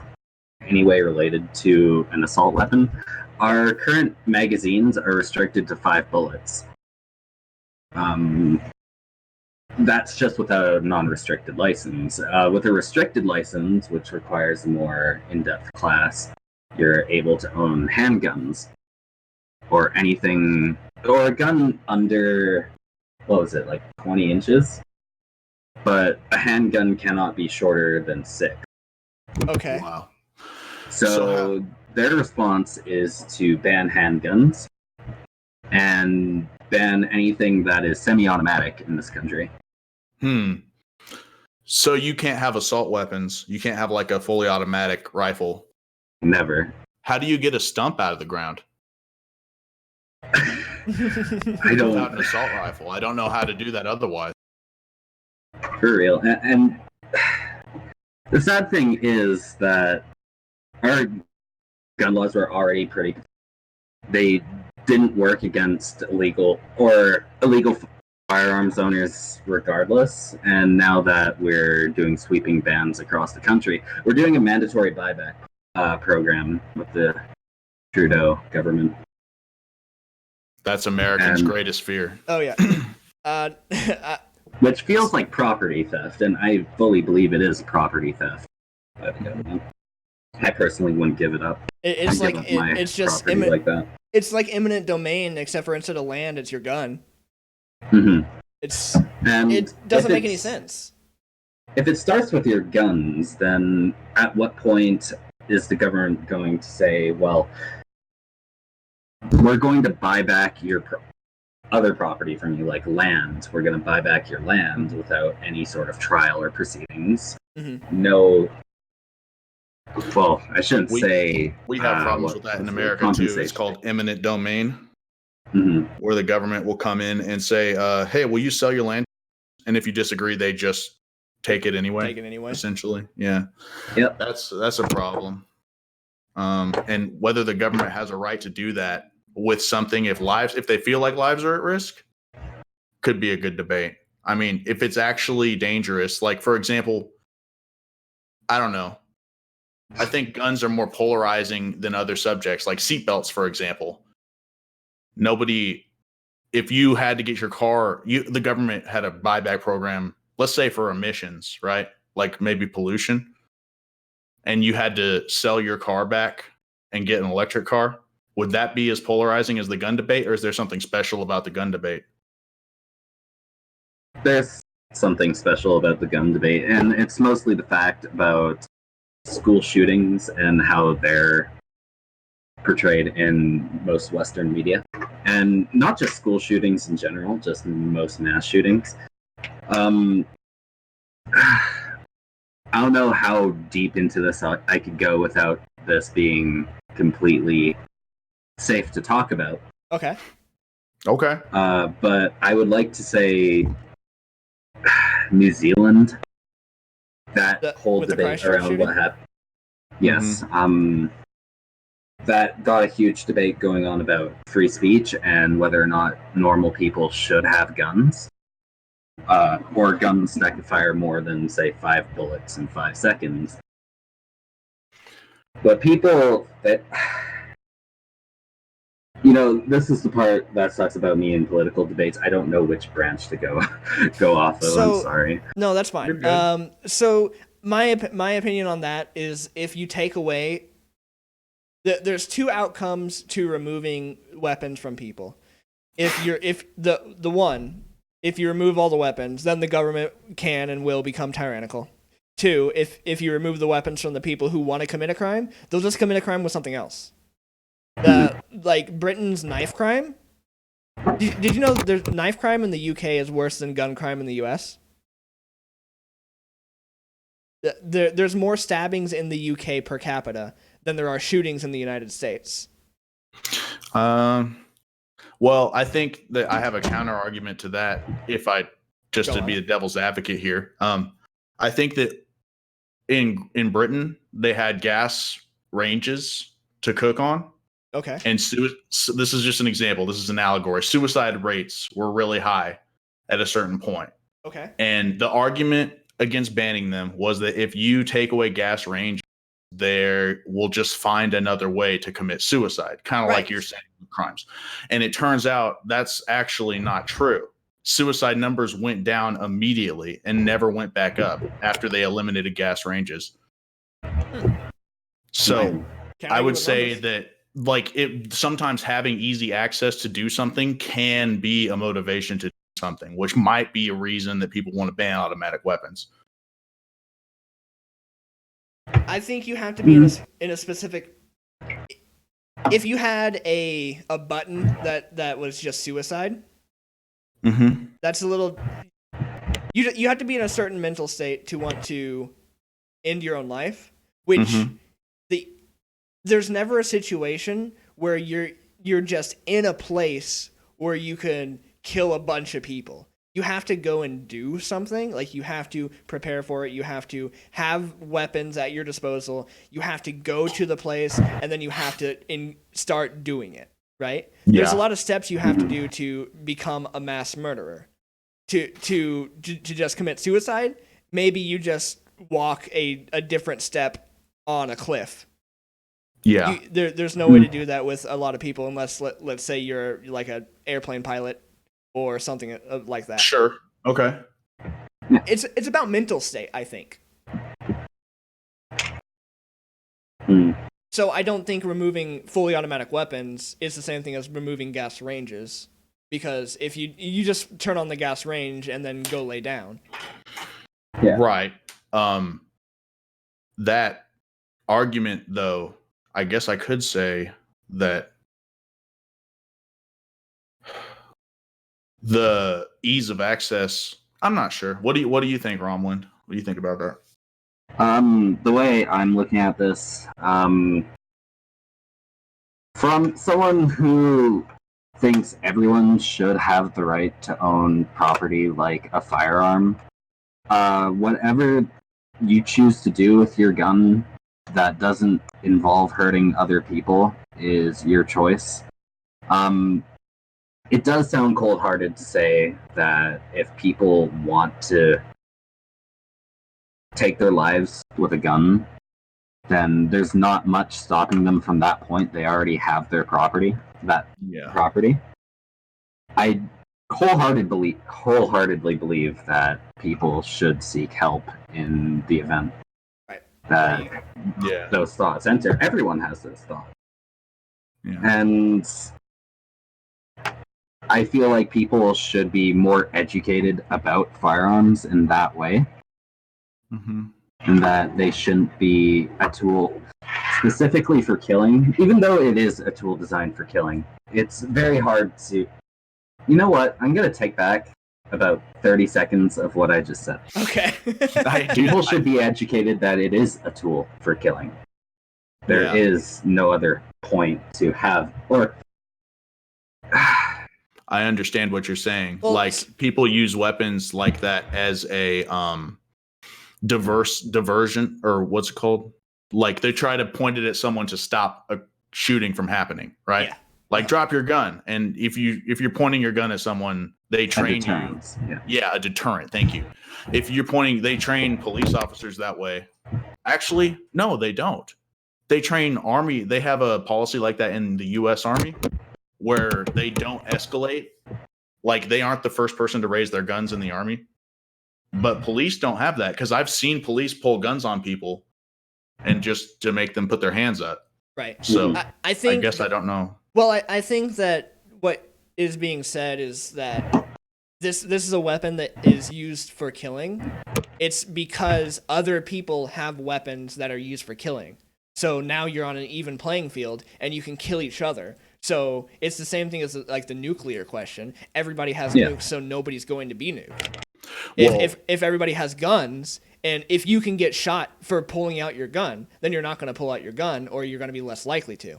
any way related to an assault weapon. Our current magazines are restricted to 5 bullets. That's just without a non-restricted license. With a restricted license, which requires a more in-depth class, you're able to own handguns or anything, or a gun under, what was it, like 20 inches? But a handgun cannot be shorter than 6. Okay. Wow. So their response is to ban handguns and ban anything that is semi-automatic in this country. So you can't have assault weapons. You can't have like a fully automatic rifle. Never. How do you get a stump out of the ground? I don't. Without an assault rifle, I don't know how to do that otherwise. For real. And the sad thing is that our gun laws were already pretty. They didn't work against illegal firearms owners regardless. And now that we're doing sweeping bans across the country, we're doing a mandatory buyback program with the Trudeau government. That's Americans' greatest fear. Oh yeah. Which feels like property theft, and I fully believe it is property theft by the government. I personally wouldn't give it up. It's like it's just like that. It's like eminent domain, except for instead of land, it's your gun. Mm-hmm. It doesn't make any sense. if it starts with your guns, then at what point is the government going to say, well, we're going to buy back your other property from you, like land. We're going to buy back your land without any sort of trial or proceedings. Mm-hmm. No. Well, I shouldn't We say. have problems with that in America too. It's called eminent domain, where the government will come in and say, "Hey, will you sell your land?" And if you disagree, they just take it anyway. Take it anyway. Essentially, yeah. Yep. That's a problem. And whether the government has a right to do that with something, if they feel like lives are at risk, could be a good debate. I mean, if it's actually dangerous, like for example, I don't know. I think guns are more polarizing than other subjects, like seatbelts, for example. If you had to get your car, the government had a buyback program, let's say for emissions, right? Like maybe pollution, and you had to sell your car back and get an electric car. Would that be as polarizing as the gun debate, or is there something special about the gun debate? There's something special about the gun debate, and it's mostly the fact about school shootings and how they're portrayed in most Western media. And not just school shootings in general, just most mass shootings. I don't know how deep into this I could go without this being completely safe to talk about. Okay. But I would like to say New Zealand, that whole debate around what happened. Yes. That got a huge debate going on about free speech and whether or not normal people should have guns. Or guns that could fire more than, say, 5 bullets in 5 seconds. But people that... this is the part that sucks about me in political debates. I don't know which branch to go off of. I'm sorry. No, that's fine. So my opinion on that is, if you take away, there's 2 outcomes to removing weapons from people. If you remove all the weapons, then the government can and will become tyrannical. 2, if you remove the weapons from the people who want to commit a crime, they'll just commit a crime with something else. Like Britain's knife crime. Did you know there's knife crime in the UK is worse than gun crime in the US? There's more stabbings in the UK per capita than there are shootings in the United States. Well, I think that I have a counter argument to that. If I just to be the devil's advocate here, I think that in Britain they had gas ranges to cook on. Okay. And this is just an example. This is an allegory. Suicide rates were really high at a certain point. Okay. And the argument against banning them was that if you take away gas range, they will just find another way to commit suicide, kind of like you're saying with crimes. And it turns out that's actually not true. Suicide numbers went down immediately and never went back up after they eliminated gas ranges. So I would say that sometimes having easy access to do something can be a motivation to do something, which might be a reason that people want to ban automatic weapons. I think you have to be in a specific. If you had a button that was just suicide, that's a little. You have to be in a certain mental state to want to end your own life, which there's never a situation where you're just in a place where you can kill a bunch of people. You have to go and do something. Like, you have to prepare for it. You have to have weapons at your disposal. You have to go to the place, and then you have to start doing it, right? Yeah. There's a lot of steps you have to do to become a mass murderer. To just commit suicide, maybe you just walk a different step on a cliff. Yeah. There's no way to do that with a lot of people unless, let's say, you're like an airplane pilot or something like that. Sure. Okay. It's about mental state, I think. So I don't think removing fully automatic weapons is the same thing as removing gas ranges, because if you just turn on the gas range and then go lay down. Yeah. Right. That argument, though, I guess I could say that the ease of access. I'm not sure. What do you think, Romlin? What do you think about that? The way I'm looking at this, from someone who thinks everyone should have the right to own property like a firearm, whatever you choose to do with your gun that doesn't involve hurting other people is your choice. It does sound cold-hearted to say that if people want to take their lives with a gun, then there's not much stopping them from that point. They already have their property. Property. I wholeheartedly believe that people should seek help in the event that those thoughts enter. Everyone has those thoughts. Yeah. And I feel like people should be more educated about firearms in that way. Mm-hmm. And that they shouldn't be a tool specifically for killing, even though it is a tool designed for killing. It's very hard to... You know what? I'm going to take back about 30 seconds of what I just said. Okay. People should be educated that it is a tool for killing. There is no other point to have... or. I understand what you're saying. Well, like, people use weapons like that as a... diversion, or what's it called? Like, they try to point it at someone to stop a shooting from happening, right? Yeah. Like, drop your gun, and if you're pointing your gun at someone, they train you. Yeah, a deterrent. Thank you. If you're pointing, they train police officers that way. Actually, no, they don't. They train Army. They have a policy like that in the U.S. Army, where they don't escalate. Like, they aren't the first person to raise their guns in the Army. But police don't have that, because I've seen police pull guns on people and just to make them put their hands up. Right. So I think, I don't know. Well, I think that what is being said is that this is a weapon that is used for killing. It's because other people have weapons that are used for killing. So now you're on an even playing field and you can kill each other. So it's the same thing as like the nuclear question. Everybody has nukes, so nobody's going to be nuked. If everybody has guns, and if you can get shot for pulling out your gun, then you're not going to pull out your gun, or you're going to be less likely to.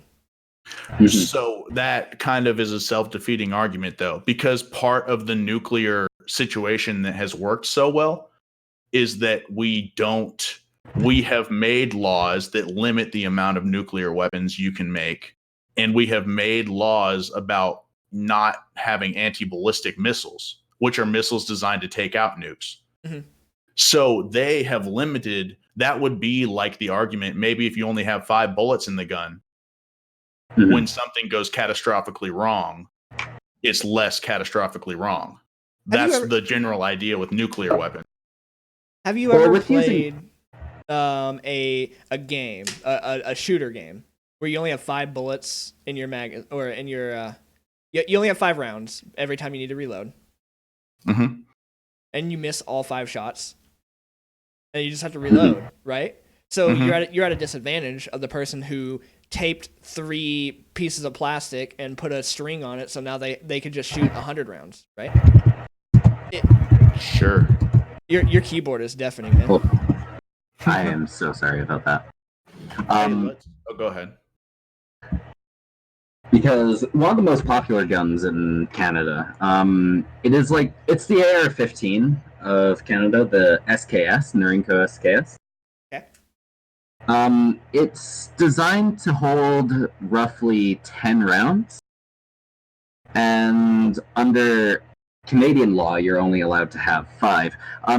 So that kind of is a self-defeating argument, though, because part of the nuclear situation that has worked so well is that we have made laws that limit the amount of nuclear weapons you can make, and we have made laws about not having anti-ballistic missiles, which are missiles designed to take out nukes. Mm-hmm. So they have limited. That would be like the argument, maybe if you only have 5 bullets in the gun, when something goes catastrophically wrong, it's less catastrophically wrong. That's the general idea with nuclear weapons. Have you ever played a game, a shooter game, where you only have 5 bullets in your mag, or in your you only have 5 rounds every time you need to reload? Mm-hmm. And you miss all 5 shots, and you just have to reload, right? So you're at a disadvantage of the person who taped 3 pieces of plastic and put a string on it, so now they could just shoot 100 rounds, right? Sure. Your keyboard is deafening, man. Oh, I am so sorry about that. Go ahead. Because one of the most popular guns in Canada, it's the AR-15 of Canada, the SKS, Norinco SKS. Okay. It's designed to hold roughly 10 rounds, and under Canadian law, you're only allowed to have 5.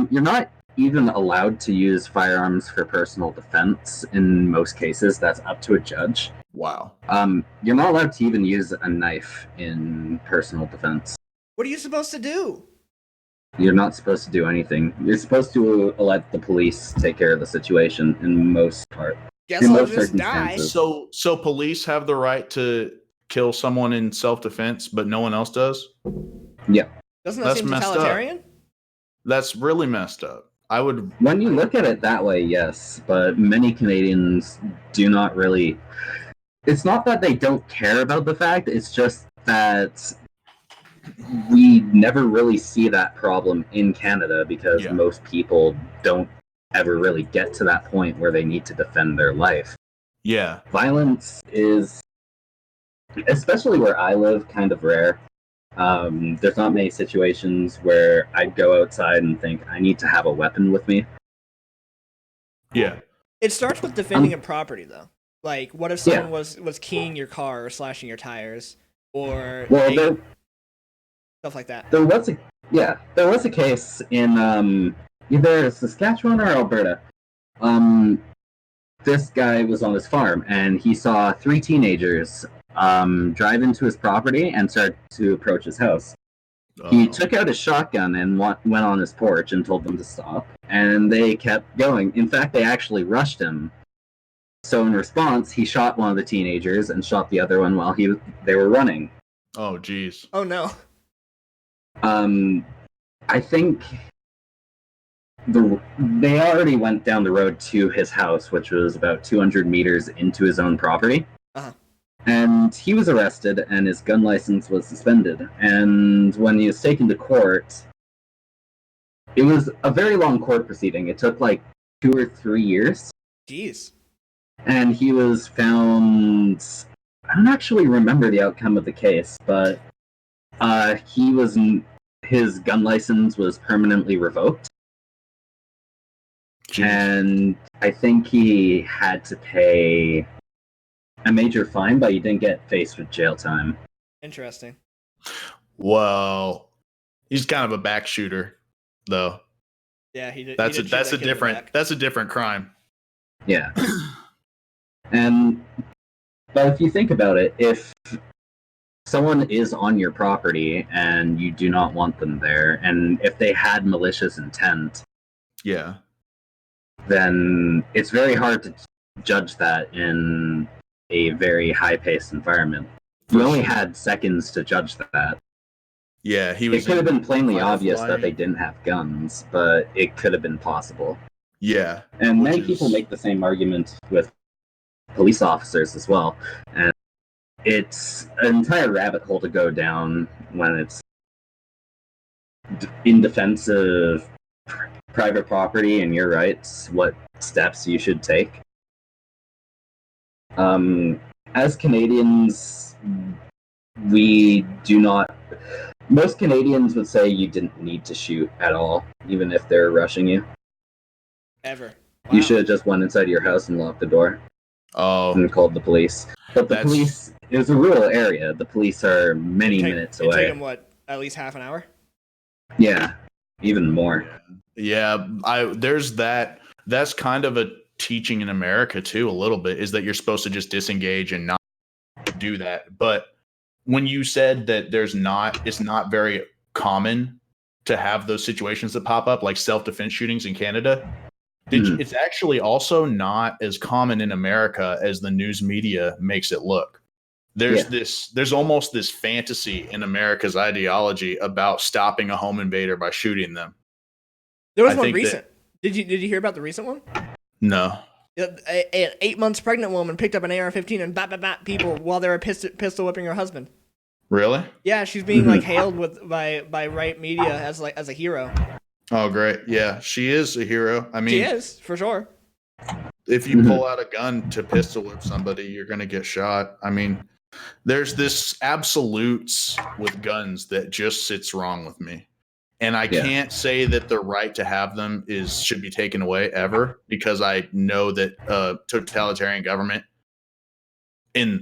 You're not even allowed to use firearms for personal defense in most cases. That's up to a judge. Wow. You're not allowed to even use a knife in personal defense. What are you supposed to do? You're not supposed to do anything. You're supposed to let the police take care of the situation in most part. Guess I'll just die. So police have the right to kill someone in self-defense, but no one else does? Yeah. Doesn't that seem totalitarian? That's really messed up. I would. When you look at it that way, yes, but many Canadians do not really. It's not that they don't care about the fact, it's just that we never really see that problem in Canada because Yeah. most people don't ever really get to that point where they need to defend their life. Yeah. Violence is, especially where I live, kind of rare. There's not many situations where I'd go outside and think I need to have a weapon with me. Yeah. It starts with defending a property, though. Like, what if someone was keying your car or slashing your tires, or stuff like that? There was a case in either Saskatchewan or Alberta. This guy was on his farm and he saw three teenagers drive into his property and start to approach his house. He took out his shotgun and went on his porch and told them to stop, and they kept going. In fact, they actually rushed him. So in response, he shot one of the teenagers and shot the other one while they were running. Oh, geez. Oh no. I think they already went down the road to his house, which was about 200 meters into his own property. Uh-huh. And he was arrested, and his gun license was suspended. And when he was taken to court, it was a very long court proceeding. It took like 2 or 3 years. Jeez. And he was found. I don't actually remember the outcome of the case, but his gun license was permanently revoked. Jeez. And I think he had to pay a major fine, but he didn't get faced with jail time. Interesting. Well, he's kind of a back shooter, though. Yeah, he did. That's a different crime. Yeah. But if you think about it, if someone is on your property and you do not want them there, and if they had malicious intent, Yeah. then it's very hard to judge that in a very high-paced environment. We only had seconds to judge that. Yeah, he It was. could have been plainly obvious flight. that they didn't have guns, but it could have been possible. Yeah. And Which many is- people make the same argument with police officers as well. And it's an entire rabbit hole to go down when it's in defense of private property and your rights, what steps you should take. As Canadians, we do not. Most Canadians would say you didn't need to shoot at all, even if they're rushing you. Ever. You Wow. should have just went inside your house and locked the door Oh, and called the police. But the That's- police, it was a rural area. The police are many minutes It'd take away. him, what, at least half an hour? Yeah, even more. yeah. There's that. That's kind of a teaching in America too, a little bit, is that you're supposed to just disengage and not do that. But when you said that it's not very common to have those situations that pop up, like self-defense shootings in Canada. It's actually also not as common in America as the news media makes it look. There's almost this fantasy in America's ideology about stopping a home invader by shooting them. There was I one think recent. Did you hear about the recent one? No. An 8 months pregnant woman picked up an AR-15 and bat people while they were pistol whipping her husband. Really? Yeah, she's being like hailed by right media as a hero. Oh, great. Yeah, she is a hero. I mean, She is, for sure. if you pull out a gun to pistol whip somebody, you're going to get shot. I mean, there's this absolutes with guns that just sits wrong with me. And I can't say that the right to have them should be taken away ever, because I know that totalitarian government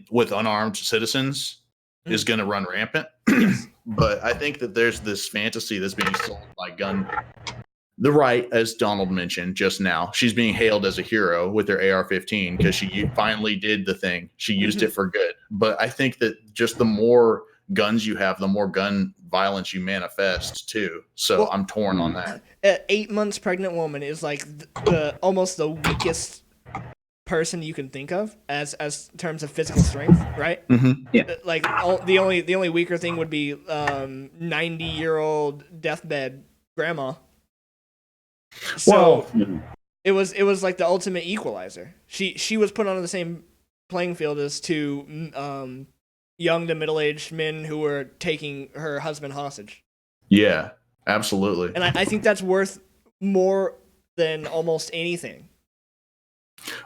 with unarmed citizens is going to run rampant. But I think that there's this fantasy that's being sold by the right, as Donald mentioned just now. She's being hailed as a hero with her AR-15 because she finally did the thing. She used it for good. But I think that just the more guns you have, the more gun violence you manifest too. So I'm torn on that. An 8 months pregnant woman is like almost the weakest person you can think of as terms of physical strength, right? Yeah. Like the only weaker thing would be 90-year-old deathbed grandma. So Mhm. it was like the ultimate equalizer. She was put on the same playing field as two young to middle-aged men who were taking her husband hostage. Yeah, absolutely. And I think that's worth more than almost anything.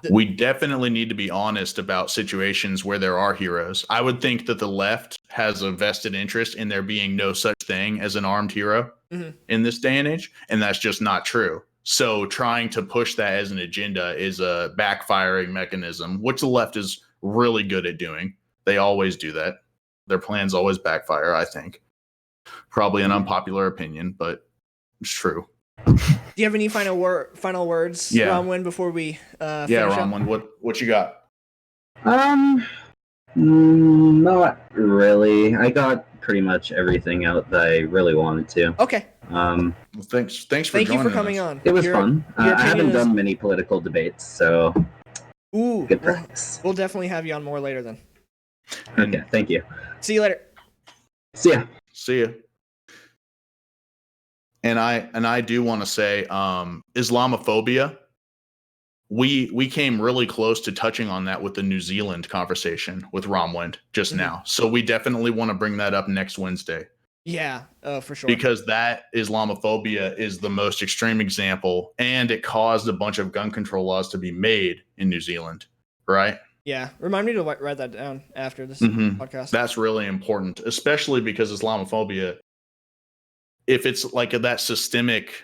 We definitely need to be honest about situations where there are heroes. I would think that the left has a vested interest in there being no such thing as an armed hero in this day and age, and that's just not true. So trying to push that as an agenda is a backfiring mechanism, which the left is really good at doing. They always do that. Their plans always backfire, I think. Probably an unpopular opinion, but it's true. Do you have any final words, Yeah. Romwin, before we Yeah, finish up? Romwin, what you got? Not really. I got pretty much everything out that I really wanted to. Okay. Well, thanks for Thank you joining for coming us. on. It was fun. your I haven't opinion is- done many political debates, so Ooh, good practice. we'll definitely have you on more later then. Okay, thank you. See you later. See ya. See ya. And I do want to say, Islamophobia. We came really close to touching on that with the New Zealand conversation with Romwind just now. So we definitely want to bring that up next Wednesday. Yeah, for sure. Because that Islamophobia is the most extreme example, and it caused a bunch of gun control laws to be made in New Zealand, right? Yeah, remind me to write that down after this podcast. That's really important, especially because Islamophobia, if it's like that systemic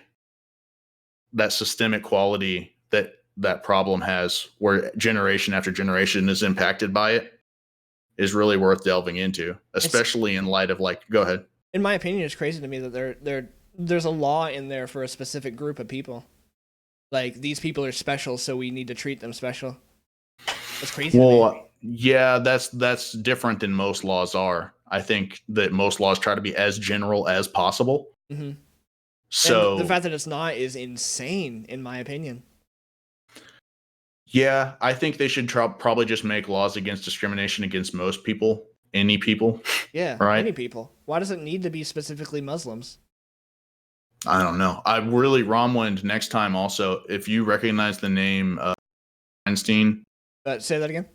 quality that problem has, where generation after generation is impacted by it, is really worth delving into, especially in light of go ahead. In my opinion, it's crazy to me that there's a law in there for a specific group of people. Like, these people are special, so we need to treat them special. That's crazy. Well, yeah, that's different than most laws are. I think that most laws try to be as general as possible. Mm-hmm. So and the fact that it's not is insane, in my opinion. Yeah, I think they should probably just make laws against discrimination against most people, any people. Yeah, right? Any people. Why does it need to be specifically Muslims? I don't know. I really, Romwind, next time also, if you recognize the name Weinstein. Say that again?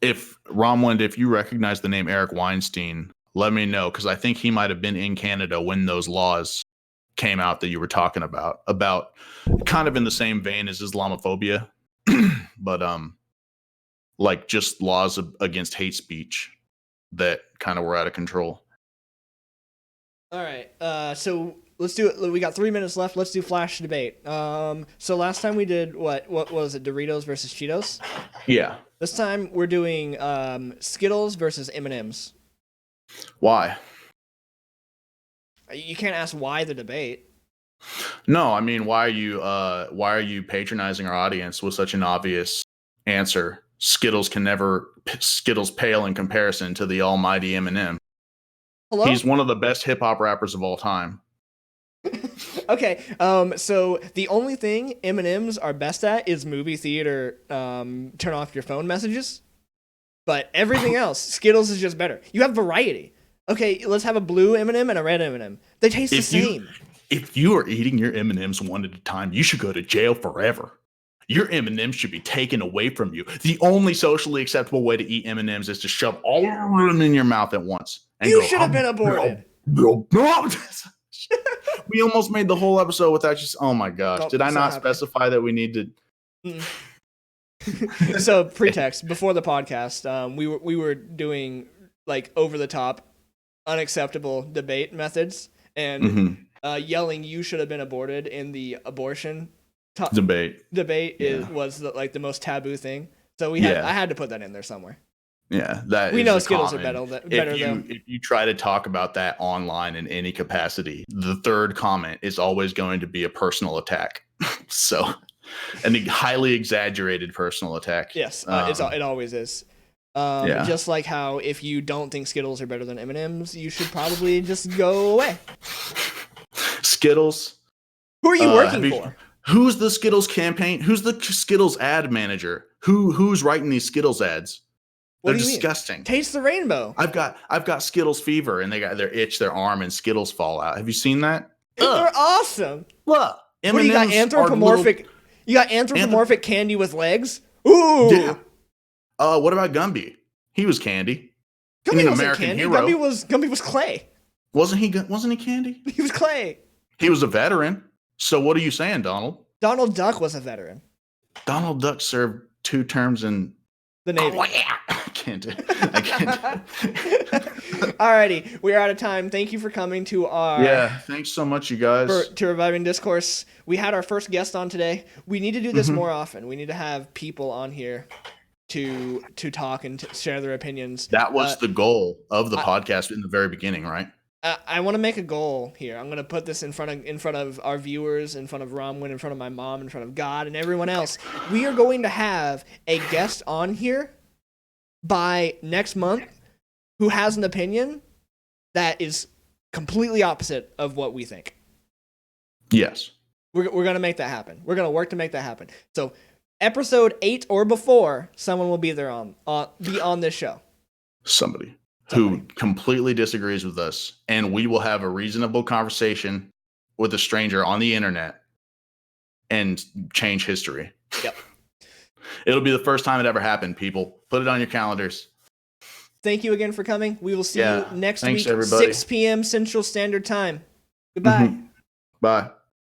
If you recognize the name Eric Weinstein, let me know, because I think he might have been in Canada when those laws came out that you were talking about kind of in the same vein as Islamophobia. But like just laws against hate speech that kind of were out of control. All right. So let's do it. We got 3 minutes left. Let's do flash debate. So last time we did what was it? Doritos versus Cheetos. Yeah. This time we're doing Skittles versus M&Ms. Why? You can't ask why the debate. No, I mean, why are you patronizing our audience with such an obvious answer? Skittles pale in comparison to the almighty Eminem. Hello? He's one of the best hip hop rappers of all time. Okay. So the only thing M&Ms are best at is movie theater turn off your phone messages. But everything else, Skittles is just better. You have variety. Okay, let's have a blue M&M and a red M&M. They taste the same. If you are eating your M&Ms one at a time, you should go to jail forever. Your M&Ms should be taken away from you. The only socially acceptable way to eat M&Ms is to shove all of them in your mouth at once. And you should have been aborted. We almost made the whole episode without just. Oh my gosh! Nope, Did I it's not not happening. specify that we need to? So pretext before the podcast, we were doing like over the top, unacceptable debate methods and yelling "you should have been aborted" in the abortion debate was the most taboo thing. So I had to put that in there somewhere. Yeah, that we is know a Skittles common. are better though. If you try to talk about that online in any capacity, the third comment is always going to be a personal attack. So, a highly exaggerated personal attack. Yes, it always is. Just like how if you don't think Skittles are better than M&Ms, you should probably just go away. Skittles. Who are you working for? Who's the Skittles campaign? Who's the Skittles ad manager? Who's writing these Skittles ads? They're disgusting. Taste the rainbow. I've got Skittles fever, and they got their arm, and Skittles fall out. Have you seen that? They're awesome. Look, What do you got? M&Ms are Anthropomorphic. You got anthropomorphic candy with legs. Ooh. Yeah. What about Gumby? He was candy. Gumby I mean, wasn't American candy. hero. Gumby was clay. Wasn't he candy? He was clay. He was a veteran. So what are you saying, Donald? Donald Duck was a veteran. Donald Duck served 2 terms in The Navy. Oh, yeah. I can't do it. Alrighty, we are out of time. Thank you for coming to our Yeah, thanks so much, you guys. to Reviving Discourse. We had our first guest on today. We need to do this more often. We need to have people on here to talk and to share their opinions. That was the goal of the podcast in the very beginning, right? I want to make a goal here. I'm going to put this in front of our viewers, in front of Romwin, in front of my mom, in front of God, and everyone else. We are going to have a guest on here by next month who has an opinion that is completely opposite of what we think. Yes. We're going to make that happen. We're going to work to make that happen. So episode 8 or before, someone will be there be on this show. Somebody who completely disagrees with us, and we will have a reasonable conversation with a stranger on the internet and change history. Yep. It'll be the first time it ever happened, people. Put it on your calendars. Thank you again for coming. We will see you next Thanks, week, everybody. 6 p.m. Central Standard Time. Goodbye. Bye.